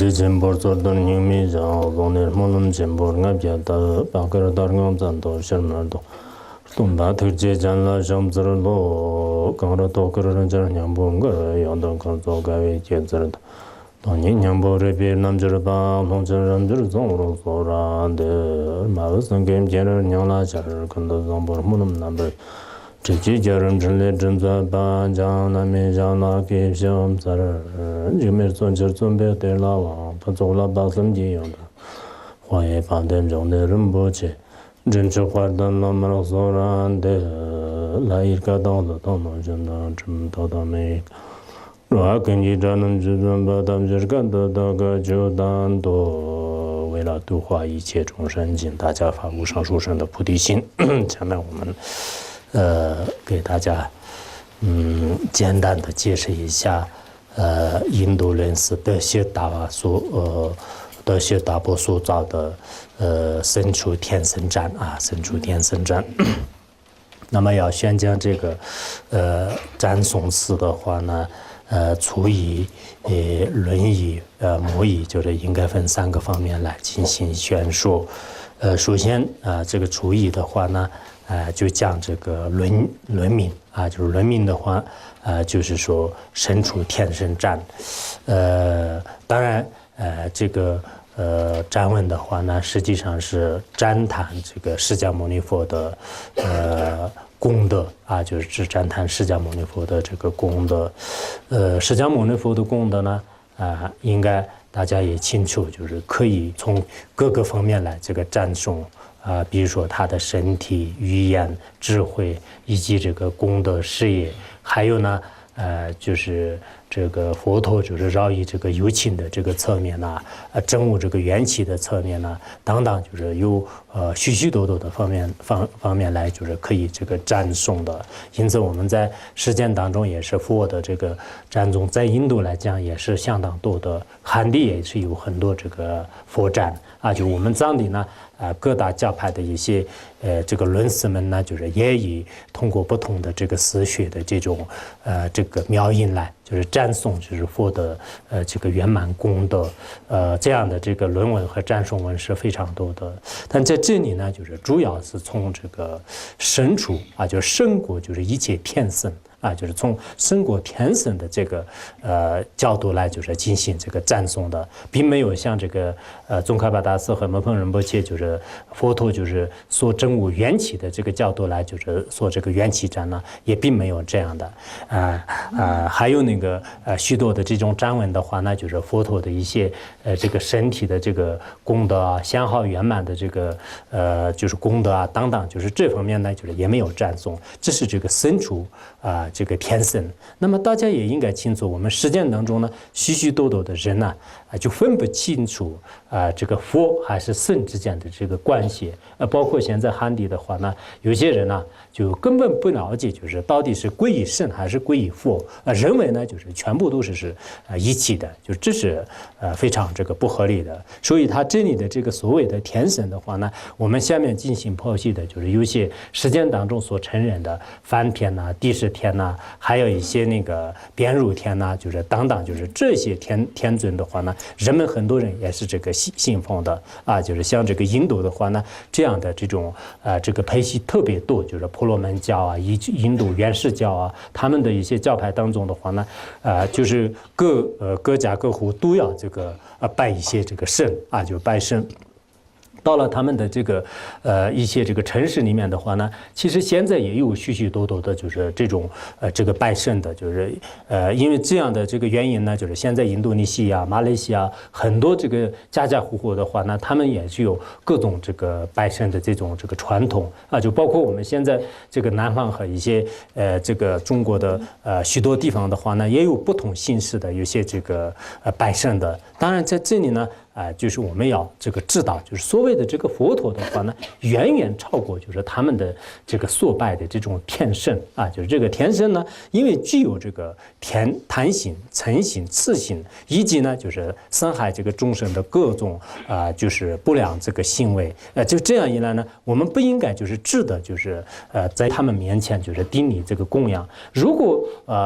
这真不做的牛米上，往年我们真不俺别的，把个人打俺咱都什么都，东大头这咱了上子了，刚了多个人这娘不个样的刚做个为节子的。当年娘不这边南这吧，龙这人这总了做然的，马路上给别人娘拉家人看到总不么那么难的。这几家人真来真在办，将那面将那给小子儿，就没准就准备对了王，不做了把身体样的，花也把点中的人不去，真是花的那么所然的，来一个刀子刀能真的这么刀的没。若根据这能只准把他们就是干的那个就当多，为了度化一切众生，尽大家发无上殊胜的菩提心。下面我们。给大家简单的解释一下印度人是德谢达瓦德谢达波所造的身处天神战啊，身处天神战。那么要宣讲这个赞颂词的话呢，除以论义模义，就是应该分3个方面来进行宣说。首先这个除义的话呢。就讲这个论命啊，就是论命的话，就是说身处天神战，当然，这个占问的话呢，实际上是赞叹这个释迦牟尼佛的功德啊，就是只赞叹释迦牟尼佛的这个功德，释迦牟尼佛的功德呢，应该大家也清楚，就是可以从各个方面来这个赞颂。比如说他的身体、语言、智慧，以及这个功德事业，还有呢，就是这个佛陀就是饶益这个有情的这个侧面呐，证悟这个缘起的侧面呐，等等，就是有许许多多的方面来，就是可以这个赞颂的。因此，我们在实践当中也是佛的这个赞颂，在印度来讲也是相当多的，汉地也是有很多这个佛赞啊，就我们藏地呢。各大教派的一些这个论师们呢，就是也以通过不同的这个思学的这种这个妙音来，就是赞颂就是佛的这个圆满功德，这样的这个论文和赞颂文是非常多的。但在这里呢，就是主要是从这个身处啊，就是胜过就是一切天神。啊，就是从胜过天神的这个角度来，就是进行这个赞颂的，并没有像这个宗喀巴大师和摩诃仁波切，就是佛陀就是说证悟缘起的这个角度来，就是说这个缘起赞呢，也并没有这样的。还有那个许多的这种赞文的话呢，就是佛陀的一些这个身体的这个功德啊，相好圆满的这个就是功德啊等等，就是这方面呢，就是也没有赞颂，这是这个身处这个天神。那么大家也应该清楚，我们实践当中呢，许许多多的人呢，就分不清楚这个佛还是神之间的这个关系。包括现在汉地的话呢，有些人呢就根本不了解，就是到底是归于神还是归于佛，认为呢就是全部都是一起的，就这是非常这个不合理的。所以他这里的这个所谓的天神的话呢，我们下面进行剖析的就是有些实践当中所承认的梵天呐、地释天呐，还有一些那个边入天呐，就是等等，就是这些天尊的话呢，人们很多人也是这个信奉的啊，就是像这个印度的话呢，这样的这种这个派系特别多，就是婆罗门教啊、印度原始教啊，他们的一些教派当中的话呢，就是各家各户都要这个拜一些这个神啊，就拜神。到了他们的这个一些这个城市里面的话呢，其实现在也有许许多多的，就是这种这个拜神的，就是因为这样的这个原因呢，就是现在印度尼西亚、马来西亚很多这个家家户户的话呢，他们也是有各种这个拜神的这种这个传统啊，就包括我们现在这个南方和一些这个中国的许多地方的话呢，也有不同形式的有些这个拜神的。当然在这里呢。就是我们要这个知道，就是所谓的这个佛陀的话呢，远远超过就是他们的这个所拜的这种天神啊，就是这个天神呢，因为具有这个贪心、嗔心、痴心，以及呢就是伤害这个众生的各种就是不良这个行为，就这样一来呢，我们不应该就是值得就是在他们面前就是顶礼这个供养。如果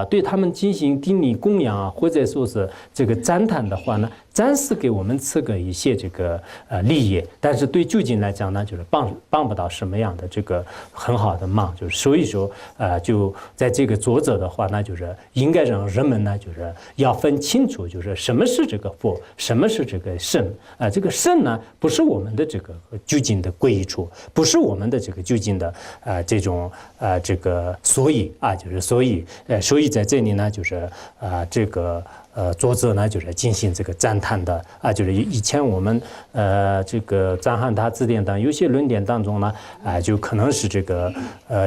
对他们进行顶礼供养啊，或者说是这个赞叹的话呢，暂时给我们赐个一些这个利益，但是对究竟来讲呢，就是帮不到什么样的这个很好的忙，就是所以说就在这个作者的话呢，就是应该让人们呢，就是要分清楚，就是什么是这个佛，什么是这个圣这个圣呢，不是我们的这个究竟的归处，不是我们的这个究竟的这种这个所以就是所以在这里呢，就是这个作者呢就是进行这个赞叹的就是以前我们这个赞汉他字典当有些论点当中呢就可能是这个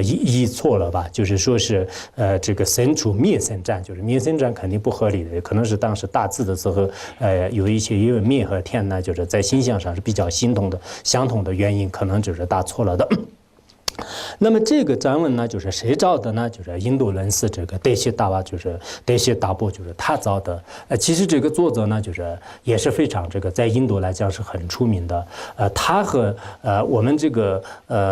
译错了吧，就是说是这个身处灭生战，就是灭生战肯定不合理的，可能是当时大字的时候有一些因为灭和天呢就是在形象上是比较相同的原因，可能就是打错了的。那么这个章文呢，就是谁造的呢？就是印度人士这个德西达瓦，就是德西达波，就是他造的。其实这个作者呢，就是也是非常这个在印度来讲是很出名的。他和我们这个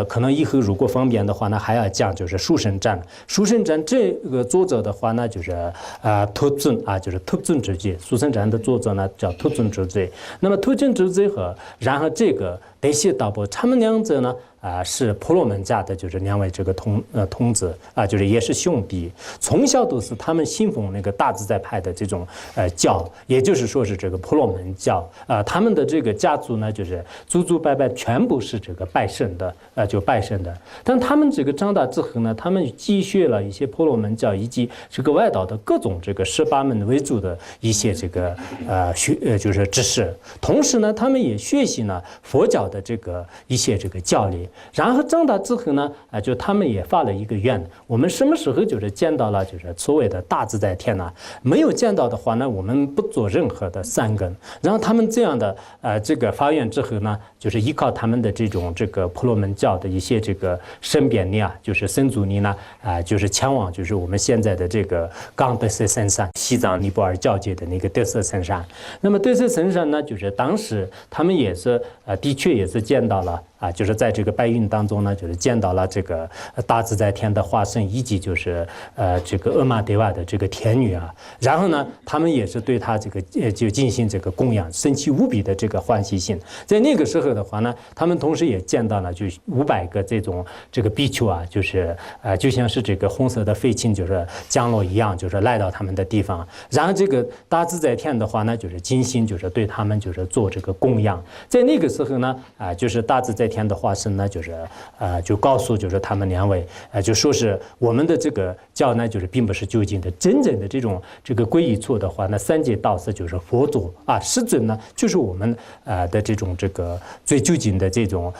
可能以后如果方便的话呢，还要讲就是书生占。书生占这个作者的话呢，就是托尊就是托尊之罪。书生占的作者呢叫托尊之罪。那么托尊之罪然后这个德西达波，他们两者呢。是婆罗门家的，就是两位这个童子就是也是兄弟，从小都是他们信奉那个大自在派的这种教，也就是说是这个婆罗门教他们的这个家族呢，就是祖拜拜全部是这个拜圣的就拜圣的。但他们这个长大之后呢，他们积学了一些婆罗门教以及这个外道的各种这个18门为主的一些这个就是知识，同时呢，他们也学习呢佛教的这个一些这个教理。然后长大之后呢，就他们也发了一个愿，我们什么时候就是见到了就是所谓的大自在天呢？没有见到的话呢，我们不做任何的善根。然后他们这样的这个发愿之后呢，就是依靠他们的这种这个婆罗门教的一些这个身边力就是僧祖力呢就是前往就是我们现在的这个冈德色深山，西藏尼泊尔交界的那个德色深山。那么德色深山呢，就是当时他们也是的确也是见到了。就是在这个白云当中呢，就是见到了这个大自在天的化身，以及就是这个阿玛德瓦的这个天女然后呢，他们也是对他这个就进行这个供养，生起无比的这个欢喜心。在那个时候的话呢，他们同时也见到了就500个这种这个比丘就是就像是这个红色的飞禽就是降落一样，就是来到他们的地方。然后这个大自在天的话呢，就是精心就是对他们就是做这个供养。在那个时候呢，就是大自在天的化身呢，就是就告诉就是他们两位就说是我们的这个教呢，就是并不是究竟的真正的这种这个皈依处的话，那三界道士就是佛祖师尊呢，就是我们的这种这个最究竟的这种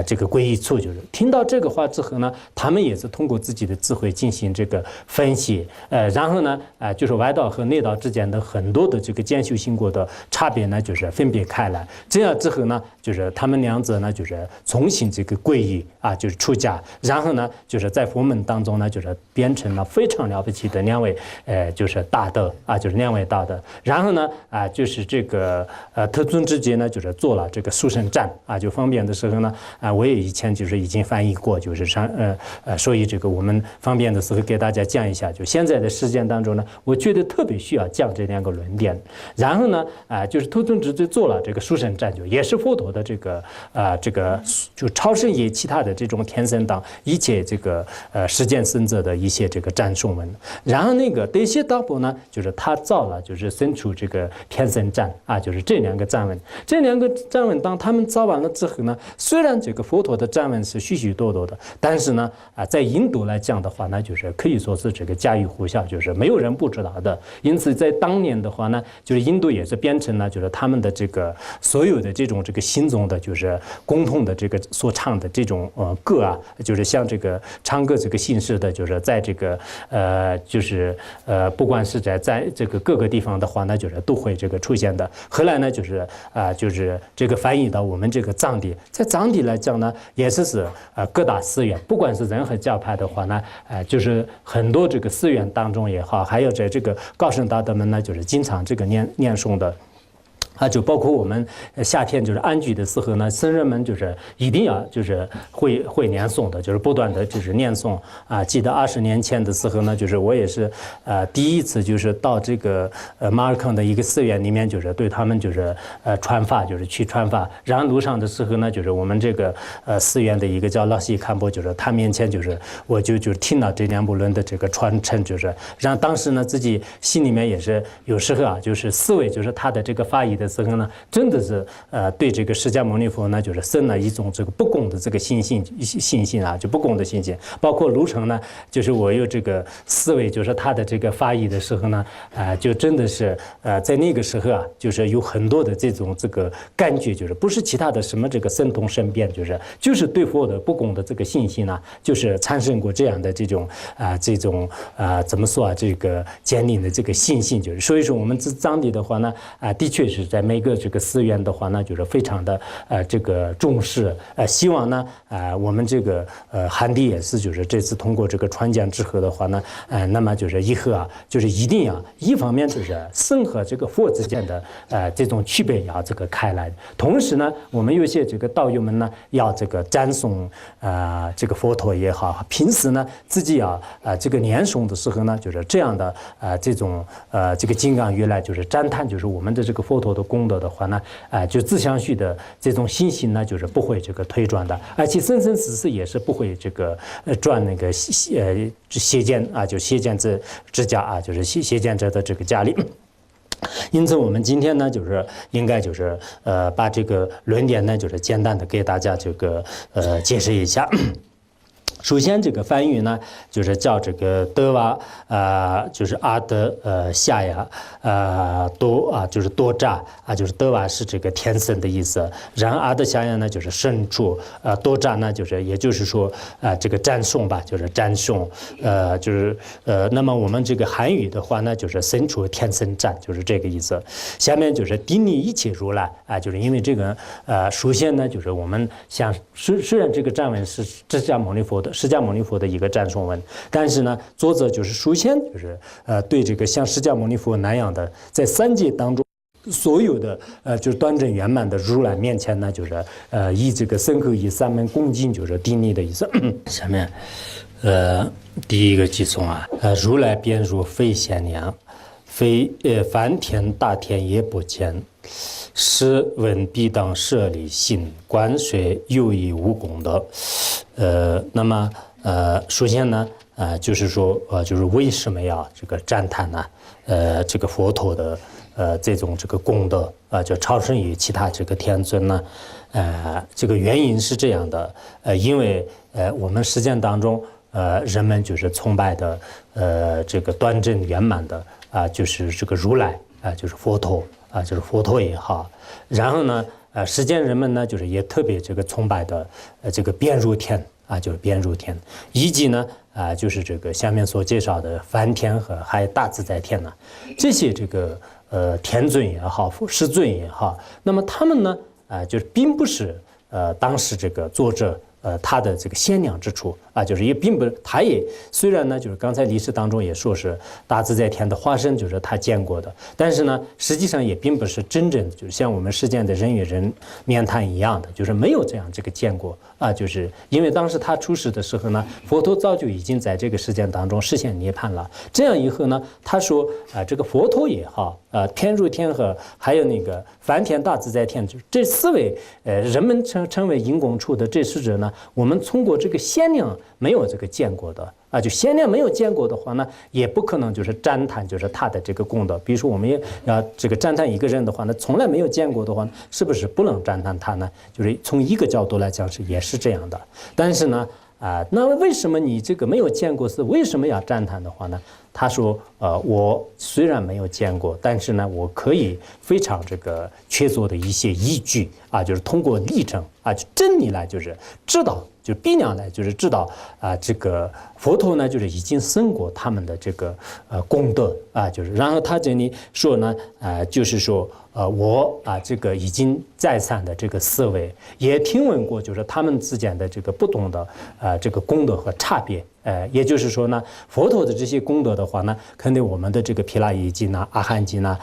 这个皈依处。就是听到这个话之后呢，他们也是通过自己的智慧进行这个分析然后呢就是外道和内道之间的很多的这个兼修行过的差别呢，就是分别开来。这样之后呢，就是他们两者呢，就是重新这个皈依就是出家，然后呢，就是在佛门当中呢，就是变成了非常了不起的两位就是大德就是两位大德。然后呢就是这个特尊之节呢，就是做了这个书生占就方便的时候呢我也以前就是已经翻译过，就是所以这个我们方便的时候给大家讲一下。就现在的时间当中呢，我觉得特别需要讲这两个论点。然后呢就是特尊之节做了这个书生占，就也是佛陀的这个就超胜于其他的这种天神党一切这个实践僧者的一些这个赞颂文。然后那个德西达波呢，就是他造了就是生出这个天神赞就是这两个赞文。这两个赞文当他们造完了之后呢，虽然这个佛陀的赞文是许许多多的，但是呢在印度来讲的话呢，就是可以说是这个家喻户晓，就是没有人不知道的。因此在当年的话呢，就是印度也是变成了就是他们的这个所有的这种这个心中的就是共同的这个所唱的这种歌就是像这个唱歌这个形式的，就是在这个就是不管是在这个各个地方的话呢，就是都会这个出现的。后来呢，就是就是这个翻译到我们这个藏地，在藏地来讲呢，也是各大寺院，不管是任何教派的话呢，就是很多这个寺院当中也好，还有在这个高僧大德们呢，就是经常这个念诵的。就包括我们夏天就是安居的时候呢，僧人们就是一定要就是会念诵的，就是不断的就是念诵记得20年前的时候呢，就是我也是第一次就是到这个马尔康的一个寺院里面，就是对他们就是传法，就是去传法。然后路上的时候呢，就是我们这个寺院的一个叫拉西堪波，就是他面前就是我就是听到这两部论的这个传承，就是让当时呢自己心里面也是有时候就是思维就是他的这个法义的时候呢，真的是对这个释迦牟尼佛呢，就是生了一种这个不共的这个信心就不共的信心。包括卢成呢，就是我有这个思维，就是他的这个法义的时候呢，就真的是在那个时候就是有很多的这个感觉，就是不是其他的什么这个神通神变，就是对佛的不共的这个信心呢，就是产生过这样的这种怎么说这个坚定的这个信心，就是所以说我们藏地的话呢，的确是在每个这个寺院的话呢，就是非常的这个重视，希望呢我们这个汉地也是就是这次通过这个传讲之后的话呢，那么就是以后就是一定要一方面就是僧和这个佛之间的这种区别要这个开来，同时呢我们有些这个道友们呢要这个赞颂这个佛陀也好，平时呢自己要这个念诵的时候呢，就是这样的这种这个金刚原来就是赞叹就是我们的这个佛陀的功德的话呢，就自相续的这种信心呢，就是不会这个推转的，而且生生死死也是不会这个转那个邪见就邪见之家就是邪见者的这个家里。因此，我们今天呢，就是应该就是把这个论点呢，就是简单的给大家这个解释一下。首先，这个梵语呢，就是叫这个德瓦就是阿德夏呀多就是多扎就是德瓦是这个天神的意思，然后阿德夏呀呢就是深处多扎呢就是也就是说这个赞颂吧，就是赞颂就是那么我们这个韩语的话呢，就是深处天神赞，就是这个意思。下面就是顶礼一切如来就是因为这个首先呢，就是我们像虽然这个赞文是释迦牟尼佛的一个赞颂文，但是呢，作者就是首先就是对这个像释迦牟尼佛那样的在三界当中所有的就是端正圆满的如来面前呢，就是以这个身口意三门恭敬，就是顶礼的意思。下面第一个偈颂如来便如非贤良，非梵天大天也不见。是闻必当舍离心，观水有益无功德。那么首先呢，就是说就是为什么要这个赞叹呢？这个佛陀的这种这个功德就超胜于其他这个天尊呢？这个原因是这样的，因为我们实践当中人们就是崇拜的这个端正圆满的就是这个如来就是佛陀。就是佛陀也好，然后呢，世间人们呢，就是也特别这个崇拜的这个遍入天就是遍入天，以及呢就是这个下面所介绍的梵天和还有大自在天呢，这些这个天尊也好，世尊也好，那么他们呢就是并不是当时这个作者他的这个鲜亮之处就是也并不，他也虽然呢，就是刚才历史当中也说是大自在天的化身，就是他见过的，但是呢，实际上也并不是真正的，就是像我们世间的人与人面谈一样的，就是没有这样这个见过就是因为当时他出世的时候呢，佛陀早就已经在这个世间当中实现涅槃了。这样以后呢，他说这个佛陀也好，天入天河，还有那个梵天大自在天，这四位人们称为因功处的这使者呢，我们通过这个鲜亮没有这个见过的就鲜亮没有见过的话呢，也不可能就是赞叹就是他的这个功德。比如说我们要这个赞叹一个人的话呢，从来没有见过的话，是不是不能赞叹他呢？就是从一个角度来讲也是这样的。但是呢那为什么你这个没有见过是为什么要赞叹的话呢？他说我虽然没有见过，但是呢，我可以非常这个确凿的一些依据就是通过例证就真理来就是知道，就必然来就是知道这个佛陀呢就是已经胜过他们的这个功德就是然后他这里说呢就是说我这个已经再三的这个思维，也听闻过就是他们之间的这个不同的这个功德和差别。也就是说呢，佛陀的这些功德的话呢，肯定我们的这个毗拉耶经呐、阿含经呐，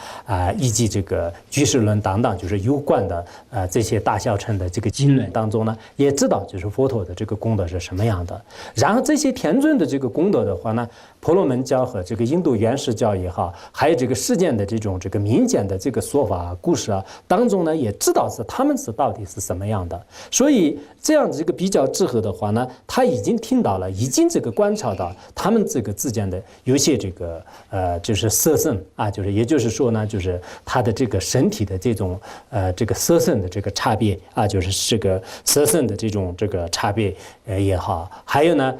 以及这个居士论等等，就是有关的这些大小乘的这个经论当中呢，也知道就是佛陀的这个功德是什么样的。然后这些天尊的这个功德的话呢，婆罗门教和这个印度原始教也好，还有这个世间的这种这个民间的这个说法故事啊当中呢，也知道是他们是到底是什么样的。所以这样这个比较之后的话呢，他已经听到了，已经这个观察到他们这个之间的有些这个就是色身啊，就是也就是说呢，就是他的这个身体的这种这个色身的这个差别啊，就是这个色身的这种这个差别也好，还有呢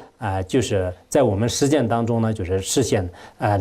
就是在我们实践当中呢，就是实现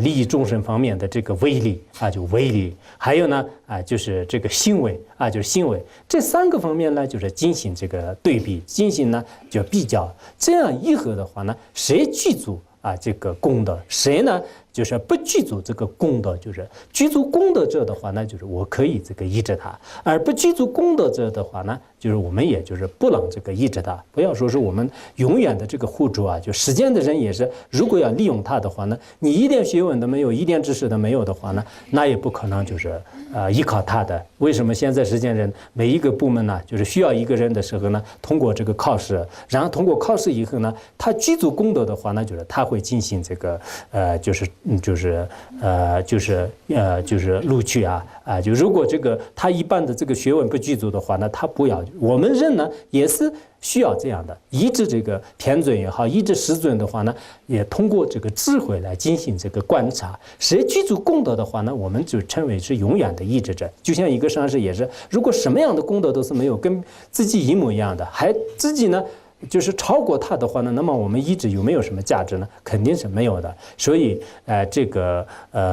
利益众生方面的这个威力啊，就威力，还有呢就是这个行为啊，就是行为，这3个方面呢，就是进行这个对比，进行呢就比较，这样一合的话呢，谁具足这个功德，谁呢就是不具足这个功德，就是具足功德者的话呢，就是我可以这个依着他；而不具足功德者的话呢，就是我们也就是不能这个依着他。不要说是我们永远的这个护主啊，就世间的人也是，如果要利用他的话呢，你一点学问都没有，一点知识都没有的话呢，那也不可能就是依靠他的。为什么现在世间人每一个部门呢，就是需要一个人的时候呢，通过这个考试，然后通过考试以后呢，他具足功德的话呢，就是他会进行这个就是录取就如果这个他一般的这个学问不具足的话呢，他不要。我们人呢也是需要这样的，依止这个天尊也好，依止师尊的话呢，也通过这个智慧来进行这个观察。谁具足功德的话呢，我们就称为是永远的依止者。就像一个上师也是，如果什么样的功德都是没有，跟自己一模一样的，还自己呢就是超过他的话呢，那么我们依止有没有什么价值呢？肯定是没有的。所以这个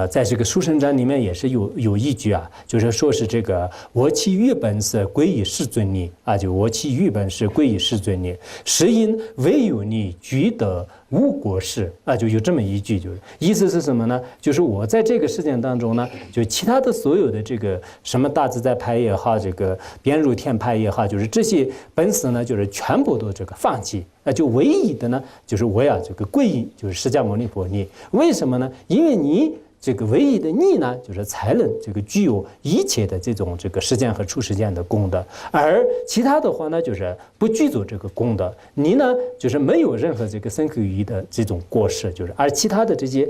在这个书生传里面也是有一句就是说是这个我其欲本是归于世尊你就我其欲本是归于世尊你，实因唯有你具得无国事就有这么一句，就是意思是什么呢？就是我在这个事件当中呢，就其他的所有的这个什么大自在派也好，这个遍入天派也好，就是这些本事呢，就是全部都这个放弃，就唯一的呢，就是我要这个皈依，就是释迦牟尼佛你。为什么呢？因为你这个唯一的你呢，就是才能这个具有一切的这种这个实践和出实践的功德，而其他的话呢，就是不具足这个功德，你呢就是没有任何这个身口意的这种过失，就是而其他的这些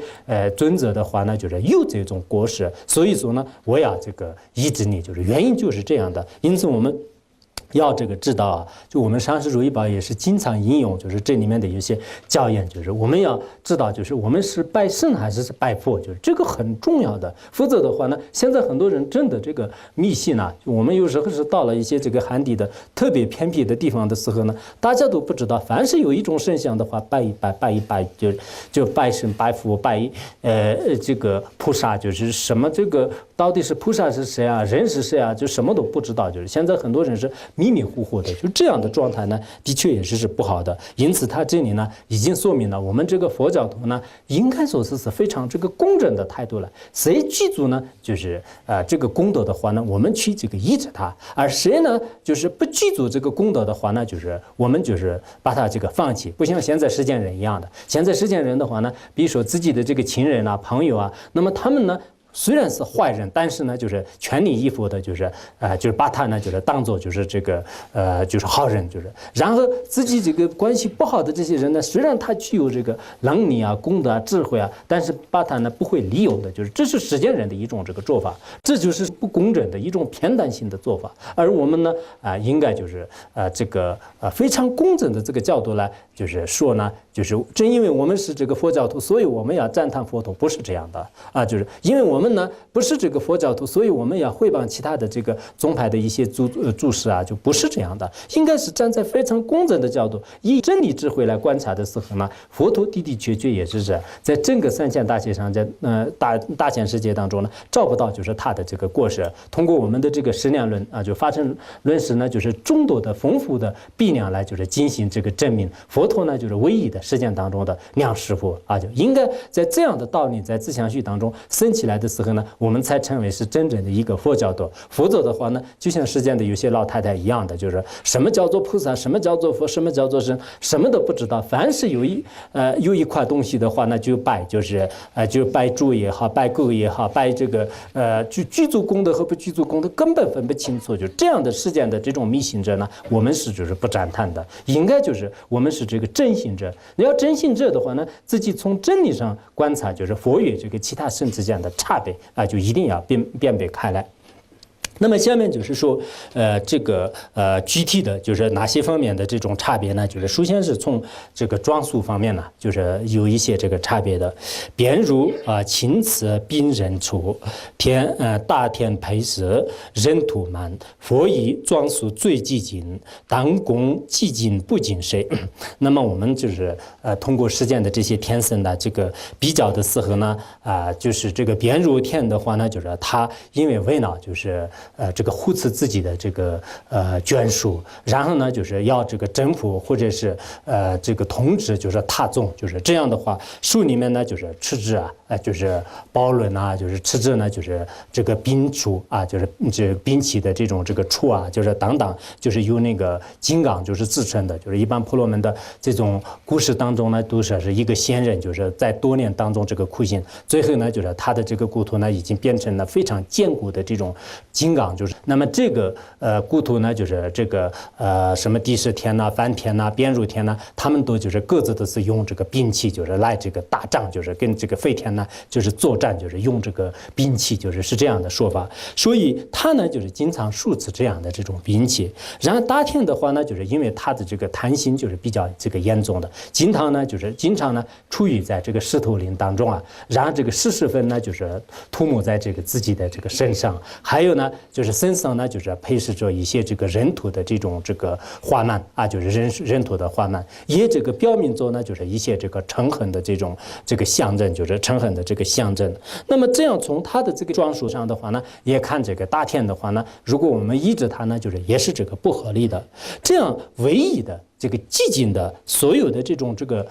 尊者的话呢，就是有这种过失，所以说呢，我要这个依止你，就是原因就是这样的，因此我们要这个知道就我们上师如意宝也是经常引用，就是这里面的一些教言，就是我们要知道，就是我们是拜圣还是拜佛，就是这个很重要的。否则的话呢，现在很多人真的这个迷信我们有时候是到了一些这个寒地的特别偏僻的地方的时候呢，大家都不知道，凡是有一种圣像的话，拜一拜，就拜神拜佛拜这个菩萨，就是什么这个到底是菩萨是谁人是谁就什么都不知道，就是现在很多人是迷迷糊糊的，就这样的状态呢，的确也是不好的。因此，他这里呢已经说明了，我们这个佛教徒呢，应该说是非常这个公正的态度了。谁具足呢，就是这个功德的话呢，我们去这个依着他；而谁呢，就是不具足这个功德的话呢，就是我们就是把他这个放弃。不像现在世间人一样的，现在世间人的话呢，比如说自己的这个亲人朋友那么他们呢，虽然是坏人，但是呢，就是全力以赴的，就是把他呢，就是当做就是这个就是好人，就是然后自己这个关系不好的这些人呢，虽然他具有这个能力功德智慧但是把他呢不会利用的，就是这是世间人的一种这个做法，这就是不公正的一种偏袒性的做法。而我们呢应该就是这个非常公正的这个角度来就是说呢，就是正因为我们是这个佛教徒，所以我们要赞叹佛陀，不是这样的就是因为我们呢不是这个佛教徒，所以我们要诽谤其他的这个宗派的一些注释就不是这样的，应该是站在非常公正的角度，以真理智慧来观察的时候呢，佛陀的的确确也是在整个3000大千上，在大千世界当中呢，找不到就是他的这个过失。通过我们的这个十量论就发生论史呢，就是众多的丰富的比量来就是进行这个证明，佛陀呢就是唯一的实践当中的量师傅就应该在这样的道理在自相续当中生起来的时时候呢，我们才成为是真正的一个佛教徒。否则的话呢，就像世间的有些老太太一样的，就是什么叫做菩萨，什么叫做佛，什么叫做神，什么都不知道。凡是有一块东西的话呢，就拜，就拜猪也好，拜狗也好，拜这个具足功德和不具足功德根本分不清楚。就这样的世间的这种迷信者呢，我们是就是不赞叹的。应该就是我们是这个真信者。你要真信者的话呢，自己从真理上观察，就是佛与这个其他圣之间的差别啊，就一定要辨别开来。那么下面就是说，具体的就是哪些方面的这种差别呢？就是首先是从这个装束方面呢，就是有一些这个差别的。便如青瓷并人出，大天配色人土满，佛以装束最寂静，当供寂静不尽谁。那么我们就是通过实践的这些天僧的这个比较的时候呢，就是这个便如天的话呢，就是他因为为呢就是这个护持自己的这个眷属，然后呢就是要这个征服或者是这个统治，就是他宗，就是这样的话，书里面呢就是持制就是包论就是持制呢就是这个兵出就是这兵器的这种这个出就是等等，就是由那个金刚就是自称的，就是一般婆罗门的这种故事当中呢，都是一个仙人，就是在多年当中这个苦行，最后呢就是他的这个骨头呢已经变成了非常坚固的这种金刚，就是那么这个骨头呢就是这个什么帝释天梵天边如天他们都就是各自都是用这个兵器就是来这个打仗，就是跟这个飞天就是作战，就是用这个兵器，是这样的说法。所以他呢就是经常数次这样的这种兵器。然后大天的话呢，就是因为他的这个贪心就是比较这个严重的，经常呢处于在这个石头林当中然后这个施世分呢就是涂抹在这个自己的这个身上，还有呢就是身上呢就是配饰着一些这个人土的这种这个花蔓就是人土的花蔓，也这个表明着呢就是一些这个诚恳的这种这个象征，就是诚恳的这个象征。那么这样从他的这个装束上的话呢，也看这个大天的话呢，如果我们依着他呢，就是也是这个不合理的。这样唯一的这个寂静的所有的这种这个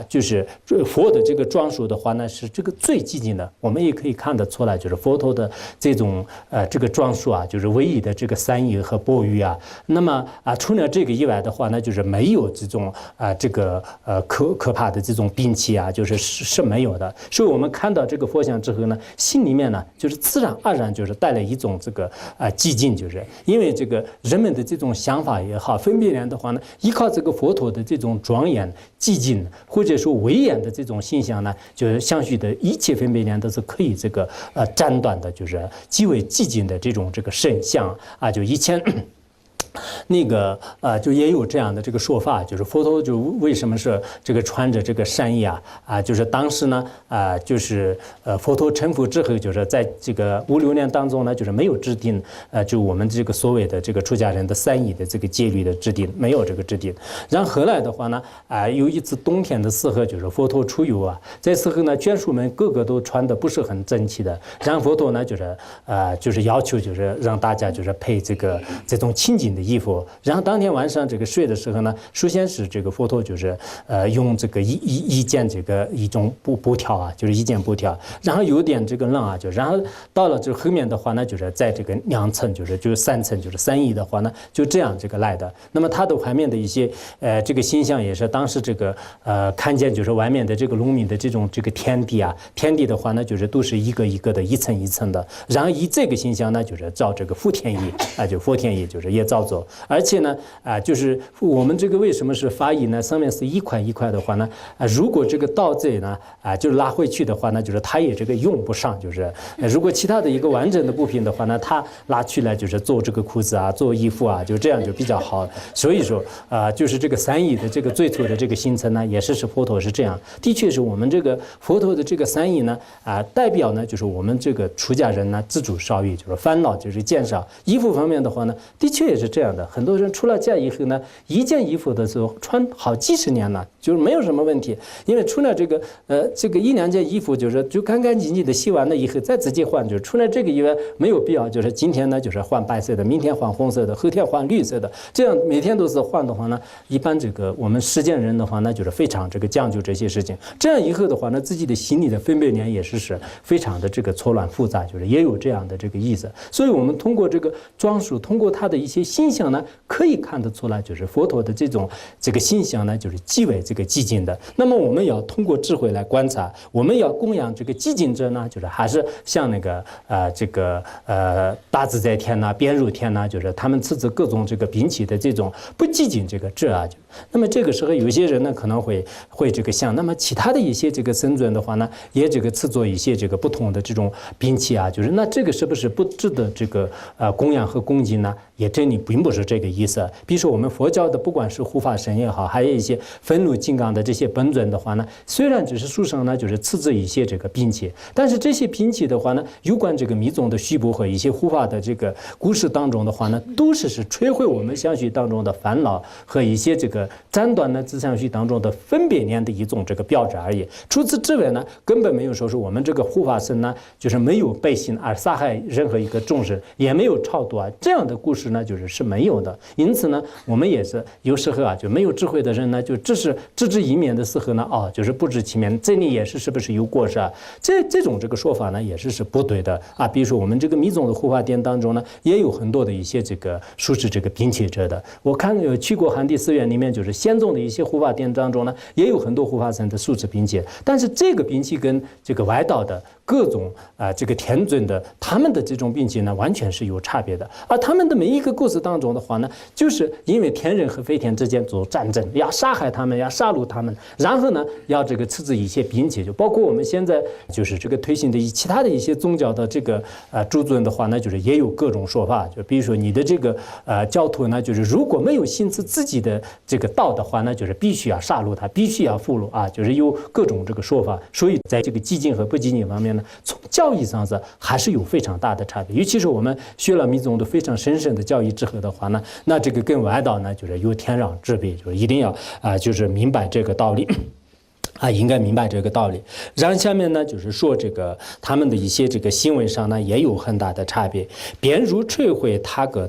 就是佛的这个装束的话呢，是这个最寂静的。我们也可以看得出来，就是佛陀的这种这个装束就是唯一的这个三衣和钵盂那么除了这个以外的话呢，就是没有这种这个可怕的这种兵器是没有的。所以我们看到这个佛像之后呢，心里面呢就是自然而然就是带来一种这个寂静，就是因为这个人们的这种想法也好，分别念的话呢，依靠这个佛陀的这种庄严寂静或者说威严的这种形象呢，就是相续的一切分别念都是可以这个斩断的，就是极为寂静的这种这个圣像就以前那个就也有这样的这个说法，就是佛陀就为什么是这个穿着这个善衣就是当时呢就是佛陀成佛之后，就是在这个5、6年当中呢，就是没有制定就我们这个所谓的这个出家人的三衣的这个戒律的制定，没有这个制定。然后后来的话呢有一次冬天的时候，就是佛陀出游这时候呢眷属们个个都穿的不是很整齐的，然后佛陀呢就是要求就是让大家就是配这种清净的衣服。然后当天晚上这个睡的时候呢，首先是这个佛陀就是用这个一件这个一种布条就是一件布条，然后有点这个冷然后到了这后面的话呢，就是在这个2层就是3层就是3衣的话呢，就这样这个来的。那么它的外面的一些这个形象也是当时这个看见就是外面的这个农民的这种这个天地的话呢，就是都是一个一个的一层一层的，然后以这个形象呢就是造这个福天衣就佛天衣就是也造作。而且呢就是我们这个为什么是法衣呢？上面是一块一块的话呢如果这个盗贼呢就是拉回去的话呢，就是他也这个用不上，就是如果其他的一个完整的部品的话呢，他拉去了就是做这个裤子做衣服就这样就比较好。所以说就是这个三衣的这个最初的这个形成呢，也是佛陀是这样。的确是我们这个佛陀的这个三衣呢代表呢就是我们这个出家人呢自主少欲，就是烦恼就是减少。衣服方面的话呢，的确也是这样。这样的，很多人出了嫁以后呢，一件衣服的时候穿好几十年了，就是没有什么问题，因为出了这个一两件衣服，就是就干干净净的洗完了以后再直接换，就是出来这个以外没有必要，就是今天呢就是换白色的，明天换红色的，后天换绿色的，这样每天都是换的话呢，一般这个我们实践人的话呢，就是非常这个讲究这些事情。这样以后的话呢，自己的心理的分别念也是非常的这个错乱复杂，就是也有这样的这个意思。所以我们通过这个装束，通过他的一些形象呢，可以看得出来，就是佛陀的这个形象呢，就是极为这个寂静的。那么我们要通过智慧来观察，我们要供养这个寂静者呢，就是还是像那个大自在天呐、边入天呐，就是他们持着各种这个摒弃的这种不寂静这个智啊。那么这个时候有些人呢可能会这个像，那么其他的一些这个僧尊的话呢，也这个制作一些这个不同的这种兵器啊，就是那这个是不是不值得这个供养和恭敬呢？也真理并不是这个意思。比如说我们佛教的不管是护法神也好，还有一些愤怒金刚的这些本尊的话呢，虽然只是书上呢就是赐制一些这个兵器，但是这些兵器的话呢，有关这个密宗的虚部和一些护法的这个故事当中的话呢，都是摧毁我们相续当中的烦恼和一些这个斩断呢自相续当中的分别念的一种这个标志而已。除此之外呢，根本没有说是我们这个护法神呢就是没有背信而杀害任何一个众生，也没有超度啊，这样的故事呢就是没有的。因此呢，我们也是有时候啊，就没有智慧的人呢，就只是置之以免的时候呢，就是不知其面，这里也是不是有过失啊？这种这个说法呢，也是不对的啊。比如说我们这个密宗的护法殿当中呢，也有很多的一些这个书是这个摒弃者的。我看有去过寒地寺院里面，就是仙宗的一些护法殿当中呢，也有很多护法神的素质摒弃，但是这个摒弃跟这个外道的各种这个天尊的他们的这种摒弃呢，完全是有差别的。而他们的每一个故事当中的话呢，就是因为天人和非天之间做战争，要杀害他们，要杀戮他们，然后呢，要这个持之以些摒弃，就包括我们现在就是这个推行的其他的一些宗教的这个诸尊的话呢，就是也有各种说法，就比如说你的这个教徒呢，就是如果没有信持自己的这个道的话呢，就是必须要杀戮他，必须要俘虏啊，就是有各种这个说法。所以在这个寂静和不寂静方面呢，从教义上是还是有非常大的差别。尤其是我们学了密宗的非常神圣的教义之后的话呢，那这个跟外道呢就是有天壤之别，就是一定要就是明白这个道理。应该明白这个道理。然后下面呢，就是说这个他们的一些这个行为上呢，也有很大的差别。便如摧毁他个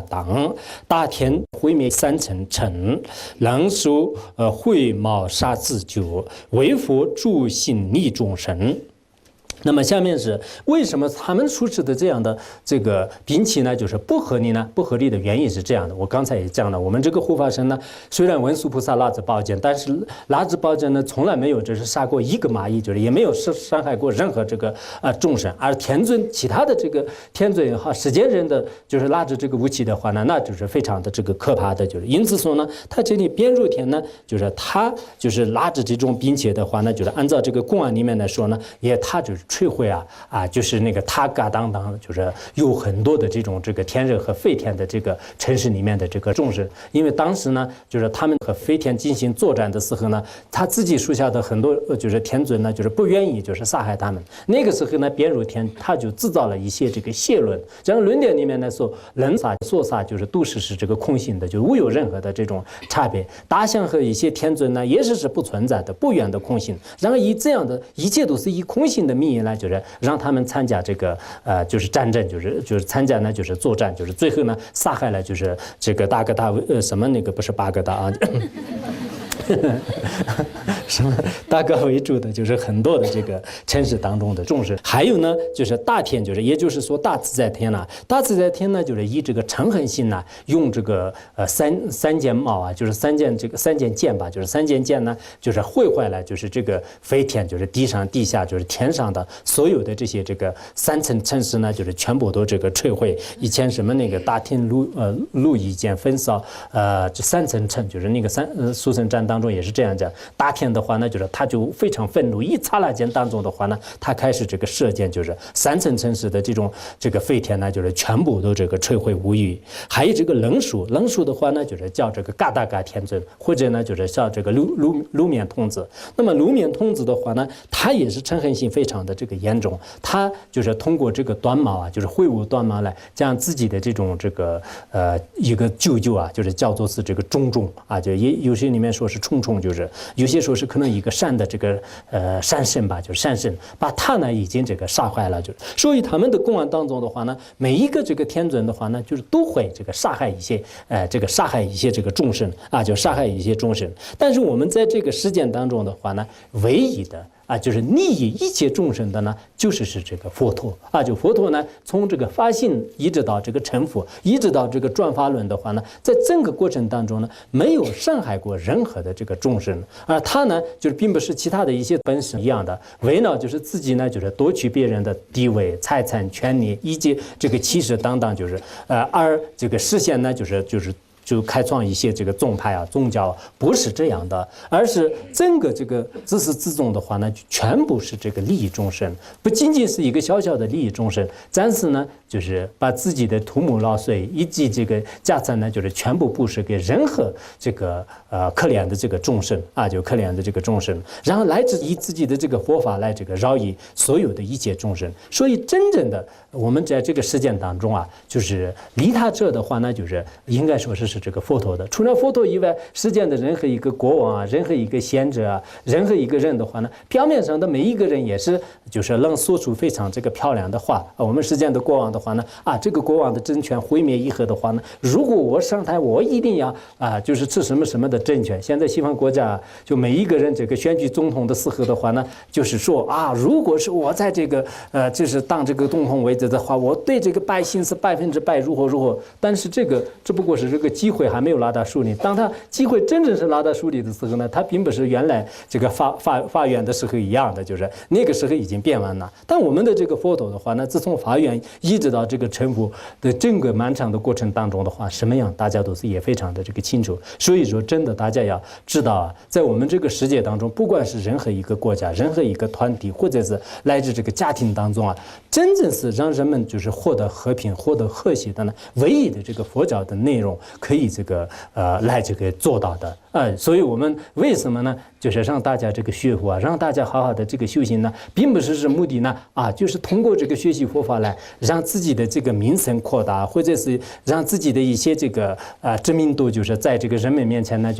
党，大天毁灭三层尘，能收毁毛杀自救，为佛助信利众生。那么下面是为什么他们出持的这样的这个摒弃呢？就是不合理呢？不合理的原因是这样的，我刚才也讲了，我们这个护法神呢，虽然文殊菩萨拉着宝剑，但是拉着宝剑呢，从来没有只是杀过一个蚂蚁，就是也没有伤害过任何这个众生。而天尊其他的这个天尊也好，世间人的就是拉着这个武器的话呢，那就是非常的这个可怕的，就是因此说呢，他这里边入天呢，就是他就是拉着这种摒弃的话呢，就是按照这个公案里面来说呢，也他就是摧毁就是那个他嘎当当，就是有很多的这种这个天人和非天的这个城市里面的这个众生，因为当时呢，就是他们和非天进行作战的时候呢，他自己属下的很多就是天尊呢，就是不愿意就是杀害他们。那个时候呢，边入天他就制造了一些这个谢论，这样论点里面来说，人杀所杀就是都是这个空性的，就无有任何的这种差别。大象和一些天尊呢，也是不存在的，不远的空性。然后以这样的一切都是以空性的名义来，就是让他们参加这个就是战争，就是参加呢就是作战，就是最后呢杀害了就是这个大哥大什么那个不是巴格达啊。什么大哥为主的，就是很多的这个城市当中的众生。还有呢，就是大天，就是也就是说大自在天大自在天呢，就是以这个嗔恨心呢，用这个三件帽就是三件剑吧，就是三件剑呢，就是毁坏了，就是这个飞天，就是地上地下，就是天上的所有的这些这个三层城市呢，就是全部都这个摧毁。以前什么那个大天路一剑焚烧，这三层城，就是那个苏城战当中也是这样讲，大天的的话呢，就是他就非常愤怒，一刹那间当中的话呢，他开始这个射箭，就是3层城市的这个废田呢，就是全部都这个摧毁无余。还有这个冷树的话呢，就是叫这个嘎达嘎天尊，或者呢就是叫这个卢冕童子。那么卢冕童子的话呢，他也是嗔恨心非常的这个严重，他就是通过这个短矛啊，就是挥舞短矛来将自己的这种一个舅舅啊，就是叫做是这个种啊，就也有些里面说是冲，就是有些说是可能一个善的这个善神吧，就是善神把他呢已经这个杀坏了，就是所以他们的公案当中的话呢，每一个这个天尊的话呢，就是都会这个杀害一些这个众生啊，就杀害一些众生。但是我们在这个实践当中的话呢，唯一的啊，就是利益一切众生的呢，就是这个佛陀啊，就佛陀呢，从这个发心一直到这个成佛，一直到这个转法轮的话呢，在整个过程当中呢，没有伤害过任何的这个众生，而他呢，就是并不是其他的一些本身一样的，为了就是自己呢，就是夺取别人的地位、财产、权利以及这个气势等等，就是而这个实现呢，就开创一些这个宗派啊、宗教，不是这样的，而是整个这个自始至终的话呢，全部是这个利益众生，不仅仅是一个小小的利益众生，但是呢，就是把自己的土木劳岁以及这个家产呢，就是全部布施给任何这个可怜的这个众生啊，就可怜的这个众生，然后来以自己的这个佛法来这个饶益所有的一切众生。所以真正的我们在这个实践当中啊，就是利他者的话呢，就是应该说是这个佛陀的。除了佛陀以外，世间的任何一个国王啊，任何一个贤者啊，任何一个人的话呢，表面上的每一个人也是就是能说出非常这个漂亮的话。我们世间的国王的话呢，啊，这个国王的政权毁灭以后的话呢，如果我上台，我一定要就是吃什么什么的政权。现在西方国家就每一个人这个选举总统的时候的话呢，就是说啊，如果是我在这个就是当这个总统为止的话，我对这个百姓是100%如何。但是这不过是这个机会还没有拿到手里。当他机会真正是拿到手里的时候呢，他并不是原来这个法院的时候一样的，就是那个时候已经变完了。但我们的这个佛陀的话呢，自从法院一直到这个成佛的整个漫长的过程当中的话，什么样大家都是也非常的这个清楚。所以说真的大家要知道啊，在我们这个世界当中，不管是任何一个国家、任何一个团体，或者是来自这个家庭当中啊，真正是让人们就是获得和平、获得和谐的呢，唯一的这个佛教的内容可以这个来这个做到的。所以我们为什么呢？就是让大家这个学佛啊，让大家好好的这个修行呢，并不是目的呢就是通过这个学习佛法来让自己的这个名声扩大，或者是让自己的一些这个知名度，就是在这个人们面前呢，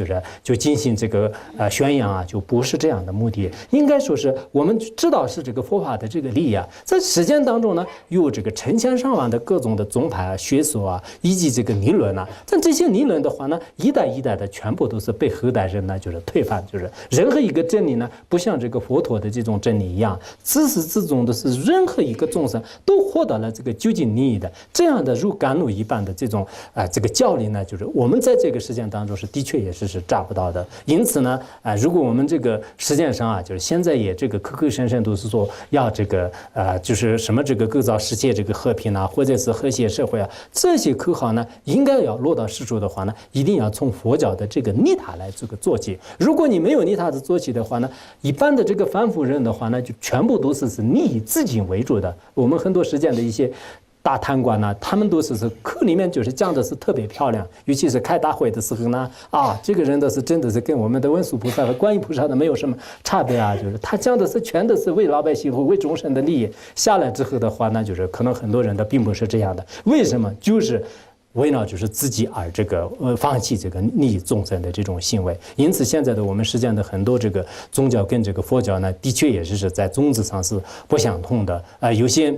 就进行这个宣扬啊，就不是这样的目的。应该说是我们知道是这个佛法的这个利益啊，在实践当中呢，有这个成千上万的各种的宗派啊、学说啊，以及这个理论啊，但这些理论的话呢，一代一代的全部都是被后代人呢就是推翻，就是任何一个真理呢，不像这个佛陀的这种真理一样，自始至终的是任何一个众生都获得了这个究竟利益的这样的如甘露一般的这种这个教理呢，就是我们在这个实践当中是的确也是抓不到的。因此呢如果我们这个实践上啊，就是现在也这个口口声声都是说要这个就是什么这个构造世界这个和平啊，或者是和谐社会啊，这些口号呢，应该要落到实处的话呢，一定要从佛教的这个利他来这个做起。如果你没有利他的做起的话呢，一般的这个凡夫人的话呢，就全部都是利益自己为主的。我们很多实践的一些大贪官呢，他们都是课里面就是讲的是特别漂亮，尤其是开大会的时候呢，这个人的是真的是跟我们的文殊菩萨和观音菩萨的没有什么差别啊，就是他讲的是全都是为老百姓和为众生的利益。下来之后的话呢，就是可能很多人的并不是这样的。为什么？就是为了就是自己而这个放弃这个利益众生的这种行为。因此现在的我们实践的很多这个宗教跟这个佛教呢，的确也是在宗旨上是不相同的。有些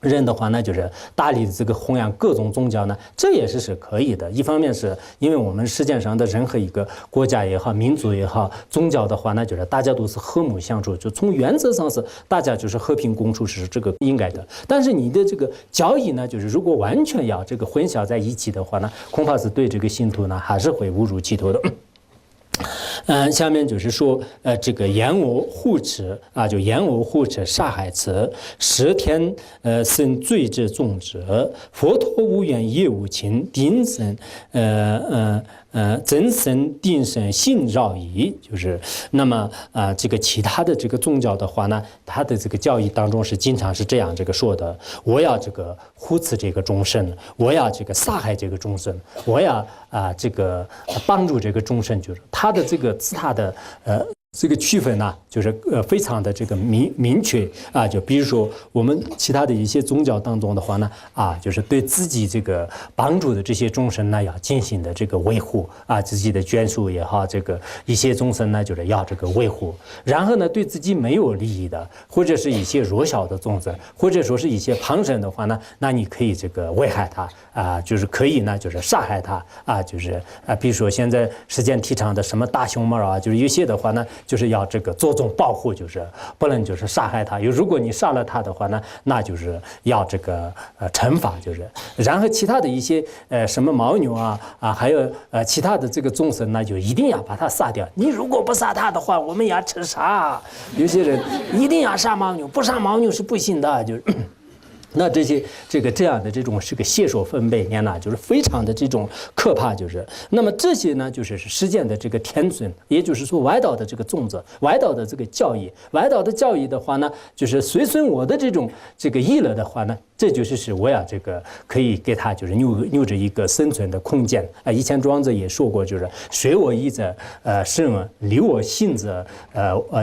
人的话呢，就是大力的这个弘扬各种宗教呢，这也是可以的。一方面是因为我们世界上的任何一个国家也好、民族也好、宗教的话呢，就是大家都是和睦相处，就从原则上是大家就是和平共处是这个应该的。但是你的这个教义呢，就是如果完全要这个混淆在一起的话呢，恐怕是对这个信徒呢还是会误入歧途的。下面就是说，这个言我护持啊，就言我护持杀害此10天生罪之重者，佛陀无缘也无情，定生真神、定神、信绕仪，就是那么这个其他的这个宗教的话呢，它的这个教义当中是经常是这样这个说的：我要这个护持这个众生，我要这个杀害这个众生，我要这个帮助这个众生，就是他的这个自他的这个区分呢，就是非常的这个明确啊。就比如说我们其他的一些宗教当中的话呢，就是对自己这个帮助的这些众生呢，要进行的这个维护啊，自己的眷属也好，这个一些众生呢，就是要这个维护。然后呢，对自己没有利益的，或者是一些弱小的众生，或者说是一些旁生的话呢，那你可以这个危害他就是可以呢，就是杀害他就是比如说现在实践提倡的什么大熊猫就是有些的话呢。就是要这个着重保护，就是不能就是杀害他。如果你杀了他的话呢，那就是要这个惩罚，就是。然后其他的一些什么牦牛还有其他的这个众生呢，就一定要把它杀掉。你如果不杀他的话，我们也要吃杀。有些人一定要杀牦牛，不杀牦牛是不行的，就是。那这样的这种是个血手分贝呢，就是非常的这种可怕，就是那么这些呢，就是实践的这个天尊，也就是说外道的这个宗旨，外道的这个教义，外道的教义的话呢，就是随顺我的这个意了的话呢，这就是我要这个可以给他就是留着一个生存的空间以前庄子也说过，就是随我意者生，离我性者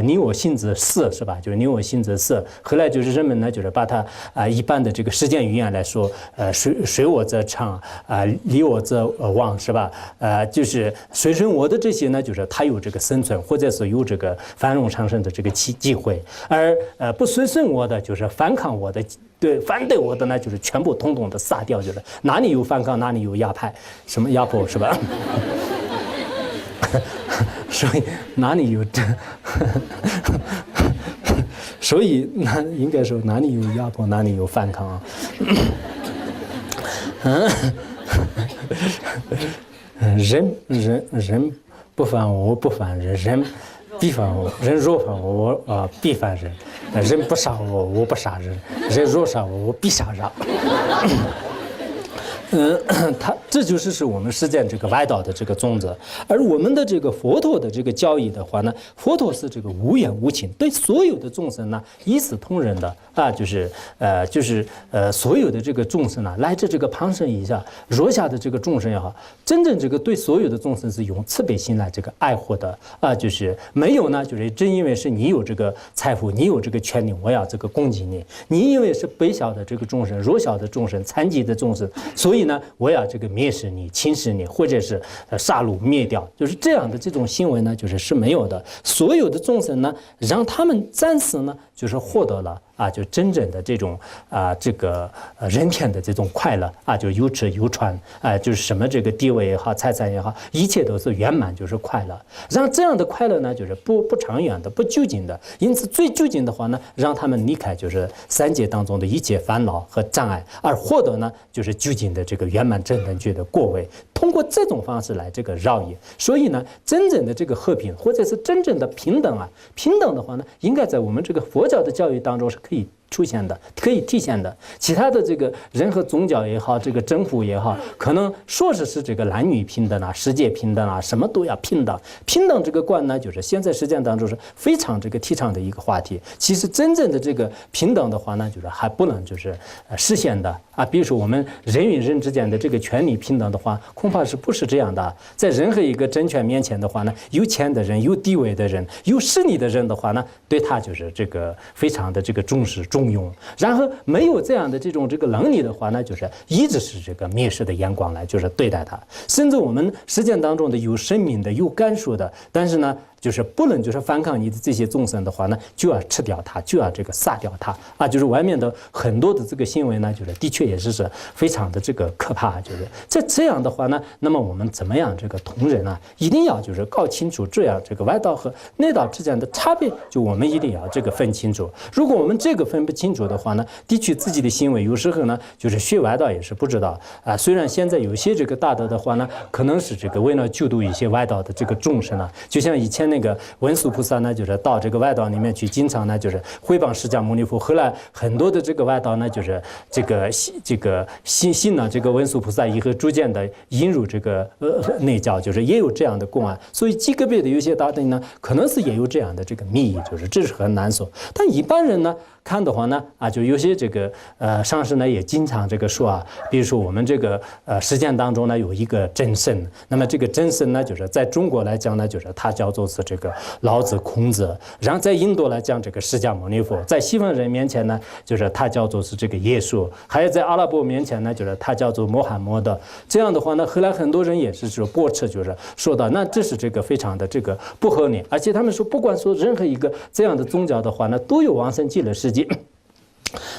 离我性者色，是吧？就是离我性者色。后来就是人们呢，就是把它一般的这个实践语言来说，随我则昌离我则亡，是吧？就是随顺我的这些呢，就是他有这个生存，或者是有这个繁荣昌盛的这个机会，而不随顺我的，就是反抗我的。对，反对我的呢，就是全部统统的杀掉，就是哪里有反抗，哪里有压迫，什么压迫是吧？所以哪里有这，所以应该说哪里有压迫，哪里有反抗人不犯我，我不犯人，人必犯我，人若犯我，我必犯人。人不杀我，我不杀人；人若杀我，我必杀人。这就是我们实践这个外道的这个宗旨，而我们的这个佛陀的这个教义的话呢，佛陀是这个无眼无情，对所有的众生呢一视同仁的就是所有的这个众生乃至这个旁生以下弱下的这个众生也好，真正这个对所有的众生是用慈悲心来这个爱护的就是没有呢，就是正因为是你有这个财富，你有这个权利，我要这个恭敬你；你因为是卑小的这个众生、弱小的众生、残疾的众生，所以呢，我要这个蔑视你、轻视你，或者是杀戮灭掉，就是这样的这种行为呢，就是没有的。所有的众生呢，让他们暂时呢，就是获得了就真正的这种这个人天的这种快乐就有吃有穿就是什么这个地位也好，财产也好，一切都是圆满，就是快乐。让这样的快乐呢，就是不长远的、不究竟的。因此，最究竟的话呢，让他们离开就是三界当中的一切烦恼和障碍，而获得呢，就是究竟的这个圆满正等觉的果位。通过这种方式来这个绕业，所以呢，真正的这个和平或者是真正的平等平等的话呢，应该在我们这个佛教的教育当中是可以出现的，可以体现的。其他的这个人和宗教也好，这个政府也好，可能说是这个男女平等世界平等什么都要平等。平等这个观呢，就是现在实践当中是非常这个提倡的一个话题。其实真正的这个平等的话呢，就是还不能就是实现的比如说我们人与人之间的这个权利平等的话，恐怕是不是这样的。在任何一个政权面前的话呢，有钱的人、有地位的人、有势力的人的话呢，对他就是这个非常的这个重视重用。然后没有这样的这种这个能力的话呢，就是一直是这个蔑视的眼光来就是对待他。甚至我们实践当中的有生命的、有感受的，但是呢，就是不能就是反抗你的这些众生的话呢，就要吃掉它，就要这个杀掉它就是外面的很多的这个行为呢，就是的确也是非常的这个可怕。就是这样的话呢，那么我们怎么样这个同仁一定要就是搞清楚这样这个外道和内道之间的差别，就我们一定要这个分清楚。如果我们这个分不清楚的话呢，的确自己的行为有时候呢，就是学外道也是不知道虽然现在有些这个大德的话呢，可能是这个为了救度一些外道的这个众生就像以前前那个文殊菩萨呢，就是到这个外道里面去，经常呢就是毁谤释迦牟尼佛。后来很多的这个外道呢，就是信了这个文殊菩萨以后，逐渐的引入这个内教，就是也有这样的公案。所以极个别的有些大德呢，可能是也有这样的这个密意，就是这是很难说。但一般人呢看的话呢，就有些这个上师呢也经常这个说啊，比如说我们这个实践当中呢有一个真神，那么这个真神呢，就是在中国来讲呢，就是他叫做是这个老子、孔子，然后在印度来讲这个释迦牟尼佛，在西方人面前呢，就是他叫做是这个耶稣，还有在阿拉伯面前呢，就是他叫做穆罕默德。这样的话呢，后来很多人也是说驳斥，就是说到那这是这个非常的这个不合理，而且他们说不管说任何一个这样的宗教的话呢，都有往生极乐世界。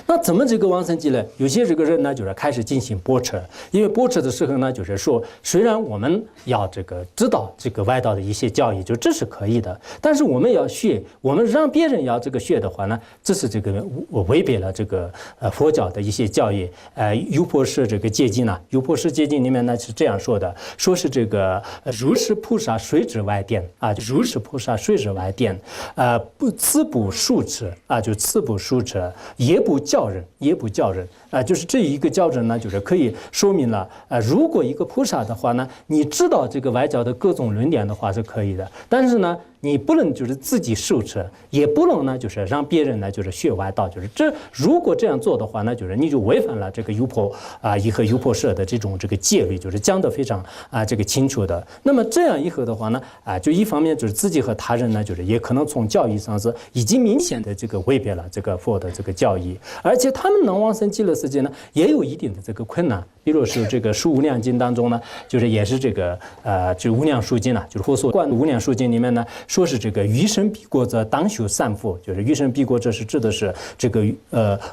那怎么这个往生极乐？有些这个人呢，就是开始进行驳斥，因为驳斥的时候呢，就是说，虽然我们要这个知道这个外道的一些教义，就这是可以的，但是我们要学，我们让别人要这个学的话呢，这是这个违背了这个佛教的一些教义。优婆塞这个戒经呢，优婆塞戒经里面呢是这样说的，说是这个如是菩萨随之外殿啊，如是菩萨随之外殿，不此不数持啊，就此不数持，也不教人，也不教人就是这一个教人呢，就是可以说明了如果一个菩萨的话呢，你知道这个外教的各种论点的话是可以的，但是呢，你不能就是自己受持，也不能呢就是让别人呢就是学外道，就是这如果这样做的话呢，就是你就违反了这个优婆和优婆塞的这种这个戒律，就是讲得非常这个清楚的。那么这样以后的话呢就一方面就是自己和他人呢，就是也可能从教义上是已经明显的这个违背了这个佛的这个教义，而且他们能往生极乐世界呢，也有一定的这个困难。比如是这个《书无量经》当中呢，就是也是这个就《无量书经》呢，就是佛所观《无量书经》里面呢，说是这个余生必过者当修三福，就是余生必过者是指的是这个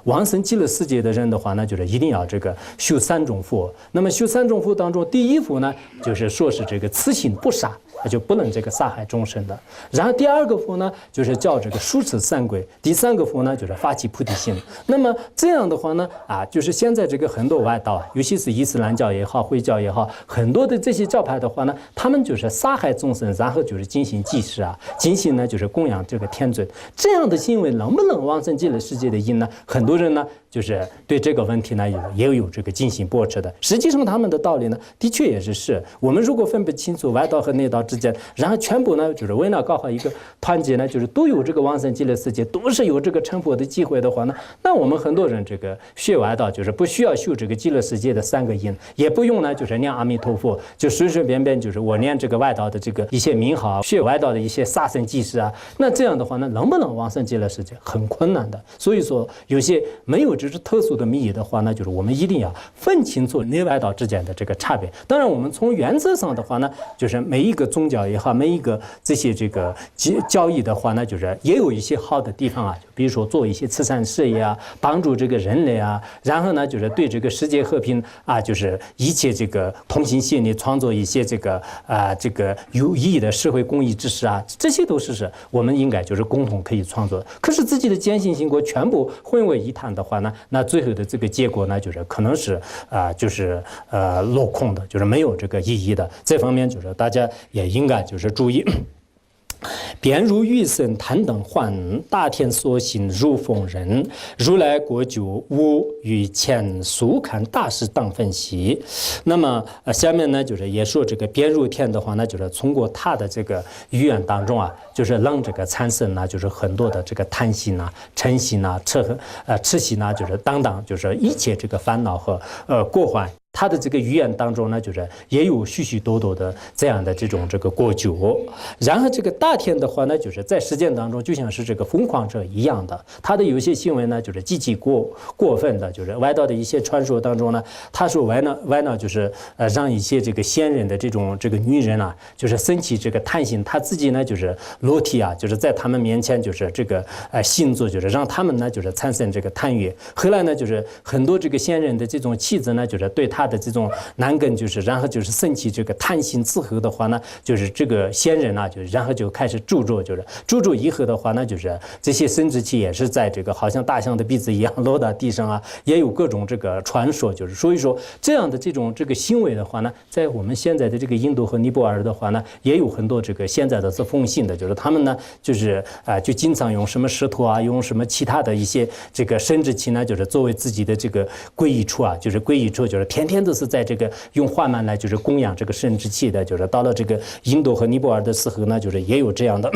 往生极乐世界的人的话呢，就是一定要这个修三种福。那么修三种福当中，第一福呢，就是说是这个慈心不杀。就不能这个杀害众生的。然后第二个福呢，就是叫这个书持三规；第三个福呢，就是发起菩提心。那么这样的话呢，就是现在这个很多外道尤其是伊斯兰教也好、回教也好，很多的这些教派的话呢，他们就是杀害众生，然后就是进行祭祀进行呢就是供养这个天尊。这样的行为能不能往生极乐世界的因呢？很多人呢就是对这个问题呢也有这个进行驳斥的。实际上他们的道理呢，的确也是我们如果分不清楚外道和内道之间，然后全部呢就是为了搞好一个团结呢，就是都有这个往生极乐世界，都是有这个成佛的机会的话呢，那我们很多人这个学外道就是不需要修这个极乐世界的三个因，也不用呢就是念阿弥陀佛，就随随便便就是我念这个外道的这个一些名号，学外道的一些杀生祭祀那这样的话呢，能不能往生极乐世界很困难的。所以说有些没有这是特殊的密意的话呢，就是我们一定要分清楚内外道之间的这个差别。当然我们从原则上的话呢，就是每一个宗教也好，每一个这些这个教义的话呢，就是也有一些好的地方就比如说做一些慈善事业帮助这个人类然后呢就是对这个世界和平就是一切这个同心协力创作一些这个有意义的社会公益知识这些都是我们应该就是共同可以创作的。可是自己的艰辛辛苦全部混为一谈的话呢，那最后的这个结果呢，就是可能是就是落空的，就是没有这个意义的。这方面就是大家也应该就是注意。便如玉僧谈等幻，大天所行如风人。如来国久无与前速看大师当分析。那么下面呢就是也说这个便如天的话呢，就是通过他的这个语言当中就是让这个产生就是很多的这个贪心嗔心痴心就是等等，就是一切这个烦恼和过患。他的这个语言当中呢，就是也有许许多多的这样的这种这个过久。然后这个大天的话呢，就是在实践当中就像是这个疯狂者一样的，他的有些行为呢就是极其过分的，就是外道的一些传说当中呢，他说外道就是让一些这个仙人的这个女人就是生起这个贪心，他自己呢就是裸体就是在他们面前就是这个行走，就是让他们呢就是产生这个贪欲。后来呢就是很多这个仙人的这种妻子呢，就是对他他的这种男根，就是然后就是升起这个贪心之后的话呢，就是这个仙人啊，就是然后就开始住住，就是住住以后的话呢，就是这些生殖器也是在这个好像大象的鼻子一样落到地上啊，也有各种这个传说，就是所以说这样的这个行为的话呢，在我们现在的这个印度和尼泊尔的话呢，也有很多这个现在的是奉信的，就是他们呢就是就经常用什么石头啊，用什么其他的一些这个生殖器呢，就是作为自己的这个皈依处啊，就是皈依处，就是天天都是在这个用画曼来就是供养这个生殖器的，就是到了这个印度和尼泊尔的时候呢，就是也有这样的。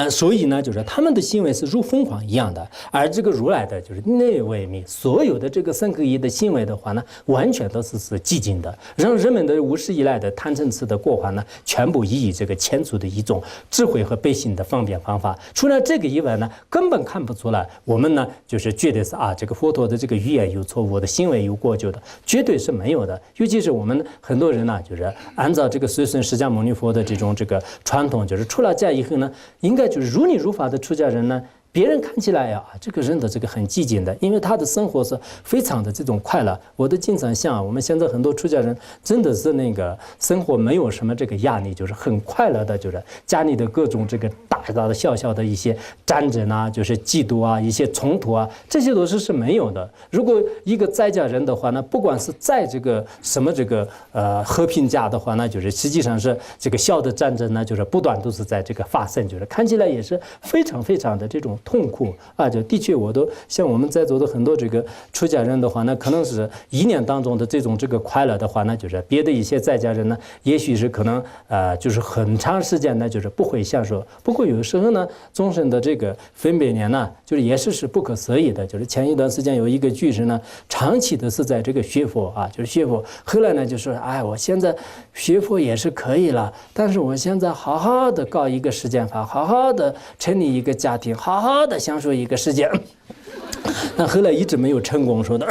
所以呢，就是他们的行为是如凤凰一样的，而这个如来的就是内为密，所有的这个僧格义的行为的话呢，完全都是寂静的，让人们的无始以来的贪嗔痴的过患呢，全部以这个前出的一种智慧和背信的方便方法。除了这个以外呢，根本看不出来我们呢就是觉得是这个佛陀的这个语言有错误，我的行为有过旧的，绝对是没有的。尤其是我们很多人呢，就是按照这个随顺释迦牟尼佛的这个传统，就是出了家以后呢，应该就是如理如法的出家人呢，别人看起来呀，这个人的这个很寂静的，因为他的生活是非常的这种快乐。我都经常想，我们现在很多出家人真的是那个生活没有什么这个压力，就是很快乐的，就是家里的各种这个大大的小小的一些战争啊，就是嫉妒啊，一些冲突啊，这些都是没有的。如果一个在家人的话呢，不管是在这个什么这个和平家的话呢，就是实际上是这个小的战争呢，就是不断都是在这个发生，就是看起来也是非常非常的这种痛苦啊。就的确，我都像我们在座的很多这个出家人的话呢，可能是一年当中的这个快乐的话呢，就是别的一些在家人呢，也许是可能就是很长时间呢，就是不会享受。不过有时候呢，众生的这个分别年呢，就是也是不可思议的。就是前一段时间有一个居士呢，长期的是在这个学佛啊，就是学佛，后来呢就说，我现在学佛也是可以了，但是我现在好好的搞一个实践法，好好的成立一个家庭，好好的享受一个世界。但后来一直没有成功，说的。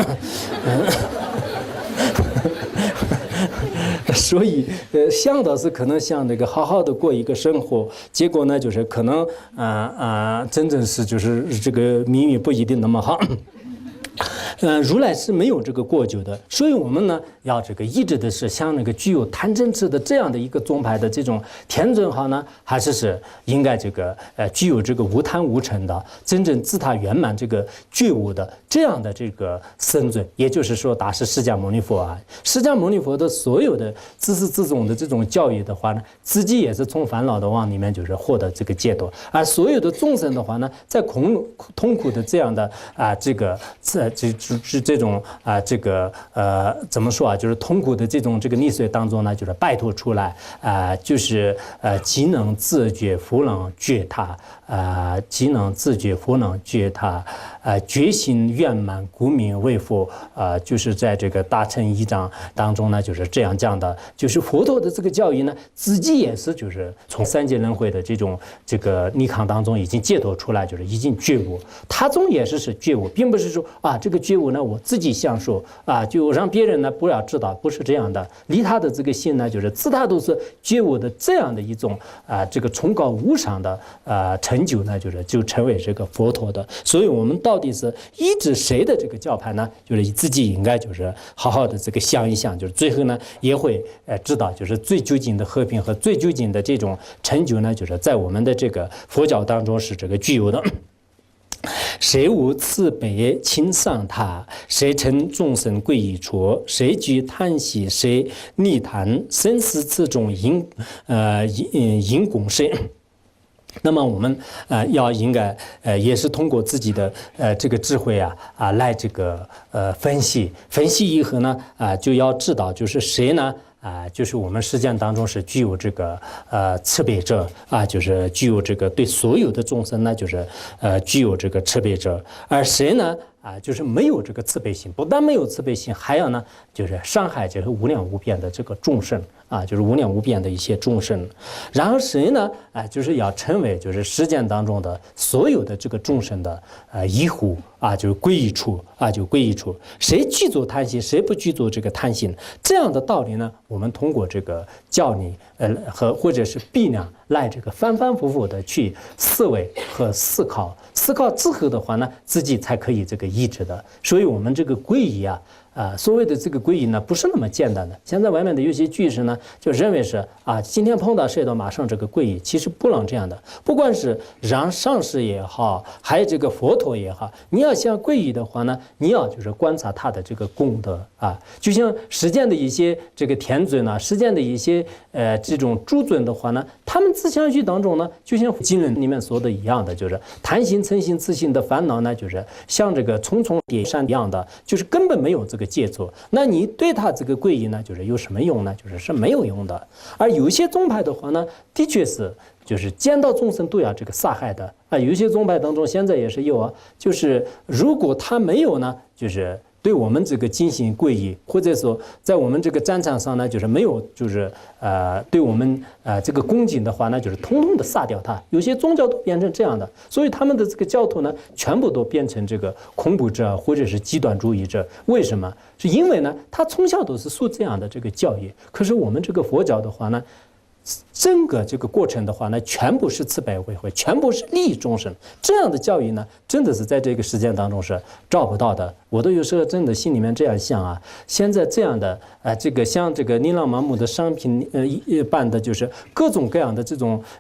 所以，想到是可能想那个好好的过一个生活，结果呢，就是可能真正是就是这个命运不一定那么好。如来是没有这个过旧的，所以我们呢要这个一直的是像那个具有贪嗔痴的这样的一个宗派的这种天尊好呢，还是应该这个具有这个无贪无嗔的真正自他圆满这个觉悟的这样的这个僧尊，也就是说大师释迦牟尼佛啊，释迦牟尼佛的所有的自始至终的这种教育的话呢，自己也是从烦恼的网里面就是获得这个解脱，而所有的众生的话呢，在痛苦的这样的这种怎么说啊？就是痛苦的这种历水当中呢，就是拜托出来就是即能自觉，弗能觉他即能自觉，弗能觉他觉心圆满，故名为佛就是在这个大乘一章当中呢，就是这样讲的。就是佛陀的这个教义呢，自己也是就是从三界轮回的这个泥坑当中已经解脱出来，就是已经觉悟。他中也是觉悟，并不是说这个觉悟呢我自己享受就让别人呢不要知道，不是这样的。离他的这个心呢，就是自他都是觉悟的这样的一种这个崇高无上的成就呢，就成为这个佛陀的。所以我们到底是依止谁的这个教派呢？就是自己应该就是好好的这个想一想，就是最后呢也会知道，就是最究竟的和平和最究竟的这种成就呢，就是在我们的这个佛教当中是这个具有的。谁无慈悲亲上他，谁称众生归一处，谁具贪喜，谁逆贪，生死此中因共谁。那么我们应该也是通过自己的这个智慧来这个分析以后呢就要知道就是谁呢就是我们实践当中是具有这个慈悲者就是具有这个对所有的众生呢就是具有这个慈悲者，而谁呢就是没有这个慈悲心，不但没有慈悲心，还要呢就是伤害这个无量无边的这个众生就是无量无边的一些众生。然后谁呢就是要成为就是实践当中的所有的这个众生的依护就是归一处就归一处。谁具足贪心，谁不具足这个贪心，这样的道理呢，我们通过这个教你或者是避量来这个反反复复的去思维和思考之后的话呢，自己才可以这个抑制的。所以我们这个皈依所谓的这个皈依呢，不是那么简单的。现在外面的有些居士呢，就认为是今天碰到谁都马上这个皈依，其实不能这样的。不管是让上师也好，还有这个佛陀也好，你要想皈依的话呢，你要就是观察他的这个功德就像实践的一些这个天尊呢，实践的一些这种诸尊的话呢，他们自相续当中呢，就像经论里面说的一样的，就是贪心、嗔心、痴心的烦恼呢，就是像这个重重叠山一样的，就是根本没有这个借助。那你对他这个皈依呢，就是有什么用呢？就是没有用的。而有些宗派的话呢，的确是就是见到众生都要这个杀害的有些宗派当中现在也是有就是如果他没有呢，就是对我们这个进行皈依，或者说在我们这个战场上呢，就是没有就是对我们这个恭敬的话呢，就是统统的杀掉他。有些宗教都变成这样的，所以他们的这个教徒呢，全部都变成这个恐怖者或者是极端主义者。为什么？是因为呢，他从小都是受这样的这个教育。可是我们这个佛教的话呢，整个这个过程的话呢，全部是慈悲为怀，全部是利益众生。这样的教育呢，真的是在这个实践当中是找不到的。我都有时候真的心里面这样想现在这样的这个像这个琳琅满目的商品办的，就是各种各样的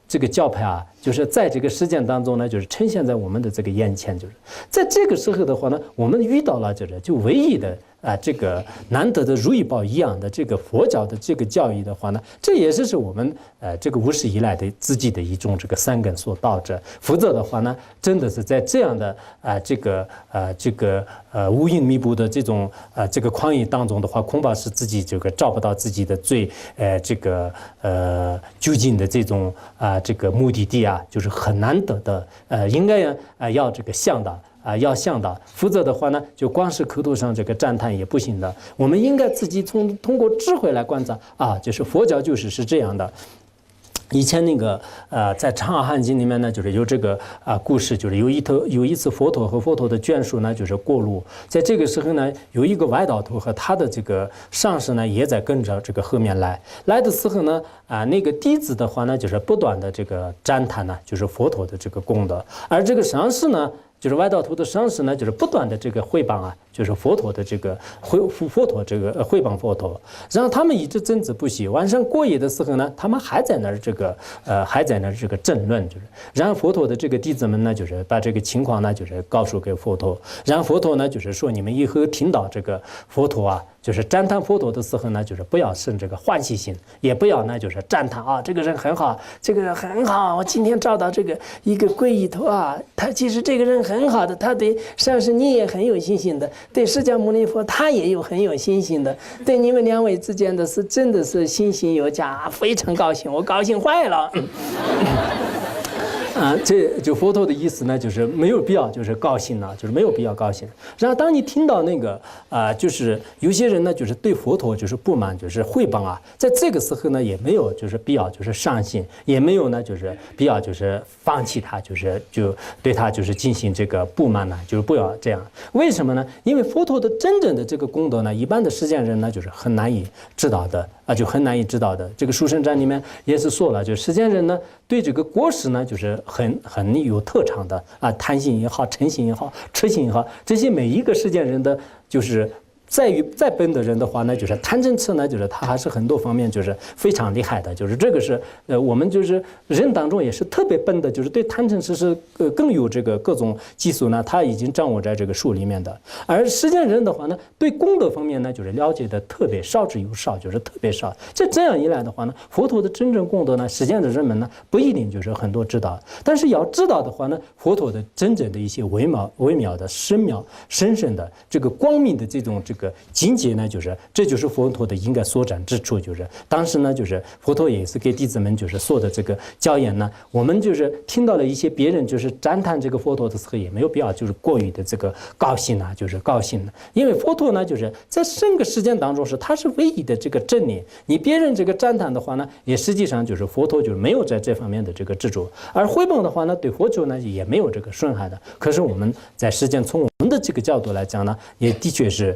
这个教派就是在这个实践当中呢，就是呈现在我们的这个眼前。就是在这个时候的话呢，我们遇到了就唯一的这个难得的如意宝一样的这个佛教的这个教育的话呢，这也是我们这个无始以来的自己的一种这个三根所导致。否则的话呢，真的是在这样的这个乌云密布的这种这个旷野当中的话，恐怕是自己这个找不到自己的最这个究竟的这种这个目的地就是很难得的应该要这个向导。要向导，否则的话呢，就光是口头上这个赞叹也不行的。我们应该自己通过智慧来观察就是佛教是这样的。以前那个在《长阿含经》里面呢，就是有这个故事，就是有一次佛陀和佛陀的眷属呢，就是过路，在这个时候呢，有一个外道徒和他的这个上师呢，也在跟着这个后面来的时候呢，那个弟子的话呢，就是不断的这个赞叹呢，就是佛陀的这个功德，而这个上师呢，就是外道徒的上师呢，就是不断的这个诽谤就是佛陀的这个佛陀这个诽谤佛陀，然后他们一直争执不息。晚上过夜的时候呢，他们还在那儿这个争论，然后佛陀的这个弟子们呢，就是把这个情况呢，就是告诉给佛陀，然后佛陀呢，就是说你们以后听到这个佛陀就是赞叹佛陀的时候呢，就是不要生这个欢喜心，也不要呢就是赞叹这个人很好，这个人很好，我今天找到这个一个皈依头他其实这个人很好的，他对上师你也很有信心的，对释迦牟尼佛他也很有信心的，对你们两位之间的是真的是信心有加，非常高兴，我高兴坏了。这就佛陀的意思呢，就是没有必要就是高兴了，就是没有必要高兴。然后当你听到那个就是有些人呢，就是对佛陀就是不满，就是诽谤在这个时候呢，也没有就是必要就是伤心，也没有呢就是必要就是放弃他，就对他就是进行这个不满就是不要这样。为什么呢？因为佛陀的真正的这个功德呢，一般的实践人呢就是很难以知道的就很难以知道的。这个《书生传》里面也是说了，就实践人呢对这个果实呢就是很有特长的贪心也好，嗔心也好，痴心也好，这些每一个实践人的就是再笨的人的话呢，就是贪嗔痴呢，就是他还是很多方面就是非常厉害的，就是这个是我们就是人当中也是特别笨的，就是对贪嗔痴是更有这个各种技术呢，他已经掌握在这个术里面的。而实践人的话呢，对功德方面呢，就是了解的特别少之又少，就是特别少。这样一来的话呢，佛陀的真正功德呢，实践的人们呢不一定就是很多知道，但是要知道的话呢，佛陀的真正的一些微妙的深深的这个光明的这种境界呢，这就是佛陀的应该所展之处。就是当时呢，就是佛陀也是给弟子们就是说的这个教言呢，我们就是听到了一些别人就是赞叹这个佛陀的时候，也没有必要就是过于的这个高兴就是高兴的，因为佛陀呢就是在整个时间当中他是唯一的这个真理。你别人这个赞叹的话呢，也实际上就是佛陀就是没有在这方面的这个执着，而诽谤的话呢，对佛陀呢也没有这个损害的。可是我们在实践从我们的这个角度来讲呢，也的确是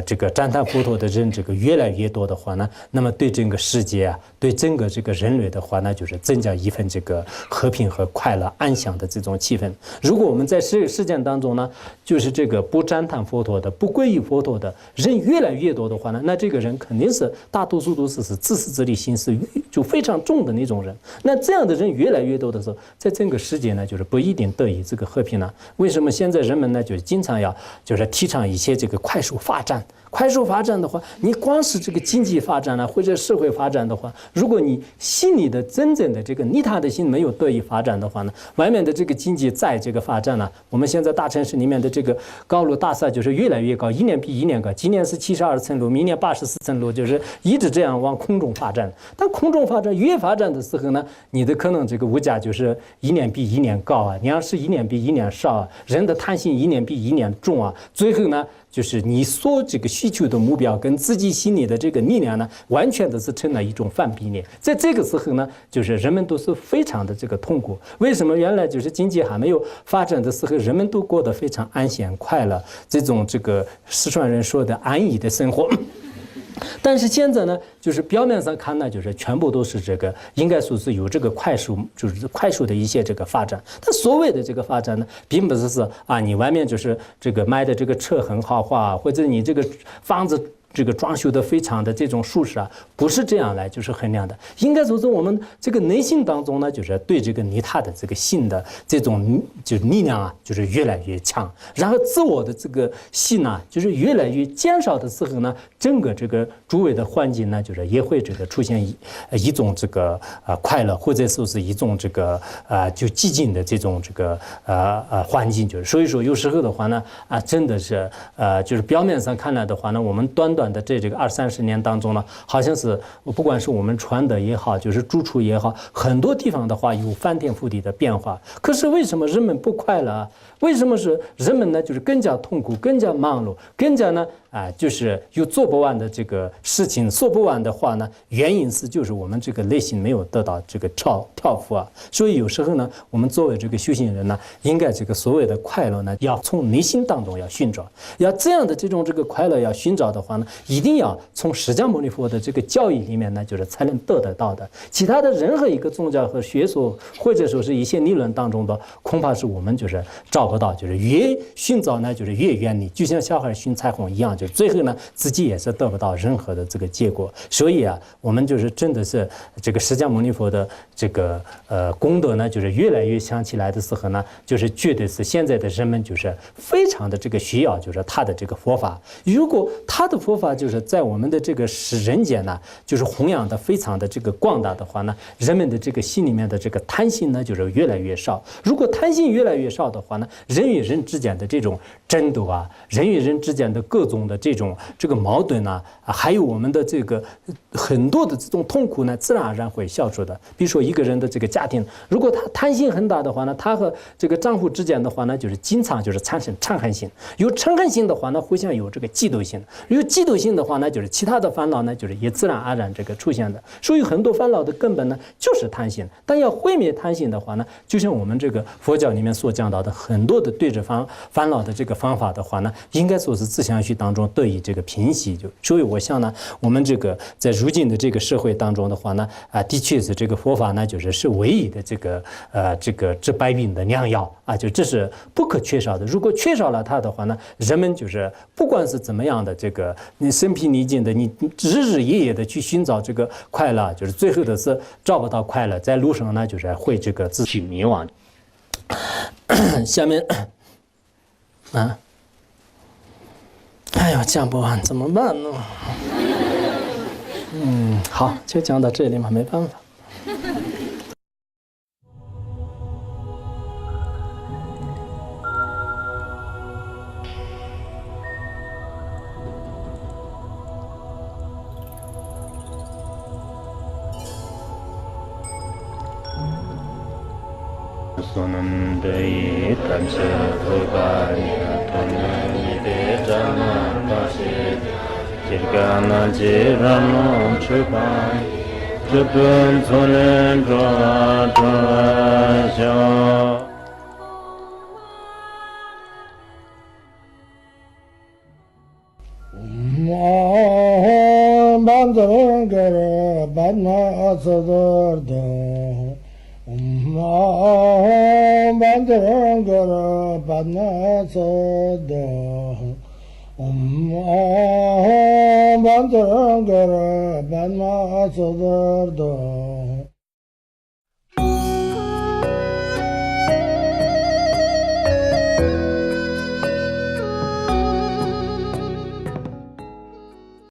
这个赞叹佛陀的人这个越来越多的话呢，那么对整个世界啊，对整个这个人类的话呢，就是增加一份这个和平和快乐安详的这种气氛。如果我们在事件当中呢，就是这个不赞叹佛陀的、不皈依佛陀的人越来越多的话呢，那这个人肯定是大多数都是自私自利心思就非常重的那种人。那这样的人越来越多的时候，在整个世界呢，就是不一定得以这个和平呢。为什么现在人们呢，就是经常要就是提倡一些这个快速发展？快速发展的话，你光是这个经济发展啊，或者社会发展的话，如果你心里的真正的这个利他的心没有得以发展的话呢，外面的这个经济再这个发展呢，我们现在大城市里面的这个高楼大厦就是越来越高，一年比一年高，今年是72层楼，明年84层楼，就是一直这样往空中发展。但空中发展越发展的时候呢，你的可能这个物价就是一年比一年高啊，粮食一年比一年少啊，人的贪心一年比一年重啊，最后呢，就是你所这个需求的目标跟自己心里的这个力量呢，完全的是成了一种反比例。在这个时候呢，就是人们都是非常的这个痛苦。为什么原来就是经济还没有发展的时候，人们都过得非常安闲快乐，这种这个四川人说的安逸的生活。但是现在呢，就是表面上看呢，就是全部都是这个，应该说是有这个快速，就是快速的一些这个发展。但所谓的这个发展呢，并不是啊，你外面就是这个买的这个车很豪华，或者你这个房子这个装修的非常的这种舒适啊，不是这样来就是衡量的。应该说是我们这个内心当中呢，就是对这个利他的这个心的这种就是力量啊，就是越来越强。然后自我的这个心啊，就是越来越减少的时候呢，整个这个周围的环境呢，就是也会这个出现一种这个快乐，或者说是一种这个就寂静的这种这个环境。就是所以说有时候的话呢，真的是就是表面上看来的话呢，我们短短的这个20-30年当中呢，好像是不管是我们传的也好，就是住处也好，很多地方的话有翻天覆地的变化。可是为什么人们不快乐啊？为什么是人们呢？就是更加痛苦，更加忙碌，更加呢就是有做不完的这个事情，做不完的话呢，原因是就是我们这个内心没有得到这个跳伏啊。所以有时候呢，我们作为这个修行人呢，应该这个所谓的快乐呢，要从内心当中要寻找。要这样的这种这个快乐要寻找的话呢，一定要从释迦牟尼佛的这个教义里面呢，就是才能得到的。其他的任何一个宗教和学说，或者说是一些理论当中的，恐怕是我们就是找不到，就是越寻找呢，就是越远离，就像小孩寻彩虹一样，就最后呢，自己也是得不到任何的这个结果。所以啊，我们就是真的是这个释迦牟尼佛的这个功德呢，就是越来越想起来的时候呢，就是觉得是现在的人们就是非常的这个需要，就是他的这个佛法。如果他的佛法就是在我们的这个人间呢，就是弘扬的非常的这个广大的话呢，人们的这个心里面的这个贪心呢，就是越来越少。如果贪心越来越少的话呢，人与人之间的这种争斗啊，人与人之间的各种的这种这个矛盾啊，还有我们的这个很多的这种痛苦呢，自然而然会消除的。比如说一个人的这个家庭，如果他贪心很大的话呢，他和这个丈夫之间的话呢，就是经常就是产生嗔恨心。有嗔恨心的话呢，互相有这个嫉妒心。有嫉妒心的话呢，就是其他的烦恼呢，就是也自然而然这个出现的。所以很多烦恼的根本呢，就是贪心。但要毁灭贪心的话呢，就像我们这个佛教里面所讲到的很多的对治烦恼的这个方法的话呢，应该说是自相续当中得以这个平息。所以我想呢，我们这个在如今的这个社会当中的话呢，的确是这个佛法呢，就是唯一的这个治百病的良药啊，就这是不可缺少的。如果缺少了它的话呢，人们就是不管是怎么样的这个你身疲力尽的，你日日夜夜的去寻找这个快乐，就是最后的是找不到快乐，在路上呢就是会这个自取迷惘。下面哎呦，讲不完怎么办呢？好，就讲到这里嘛，没办法。sadar Bandarangara Padma Sada Bandarangara Padma Sada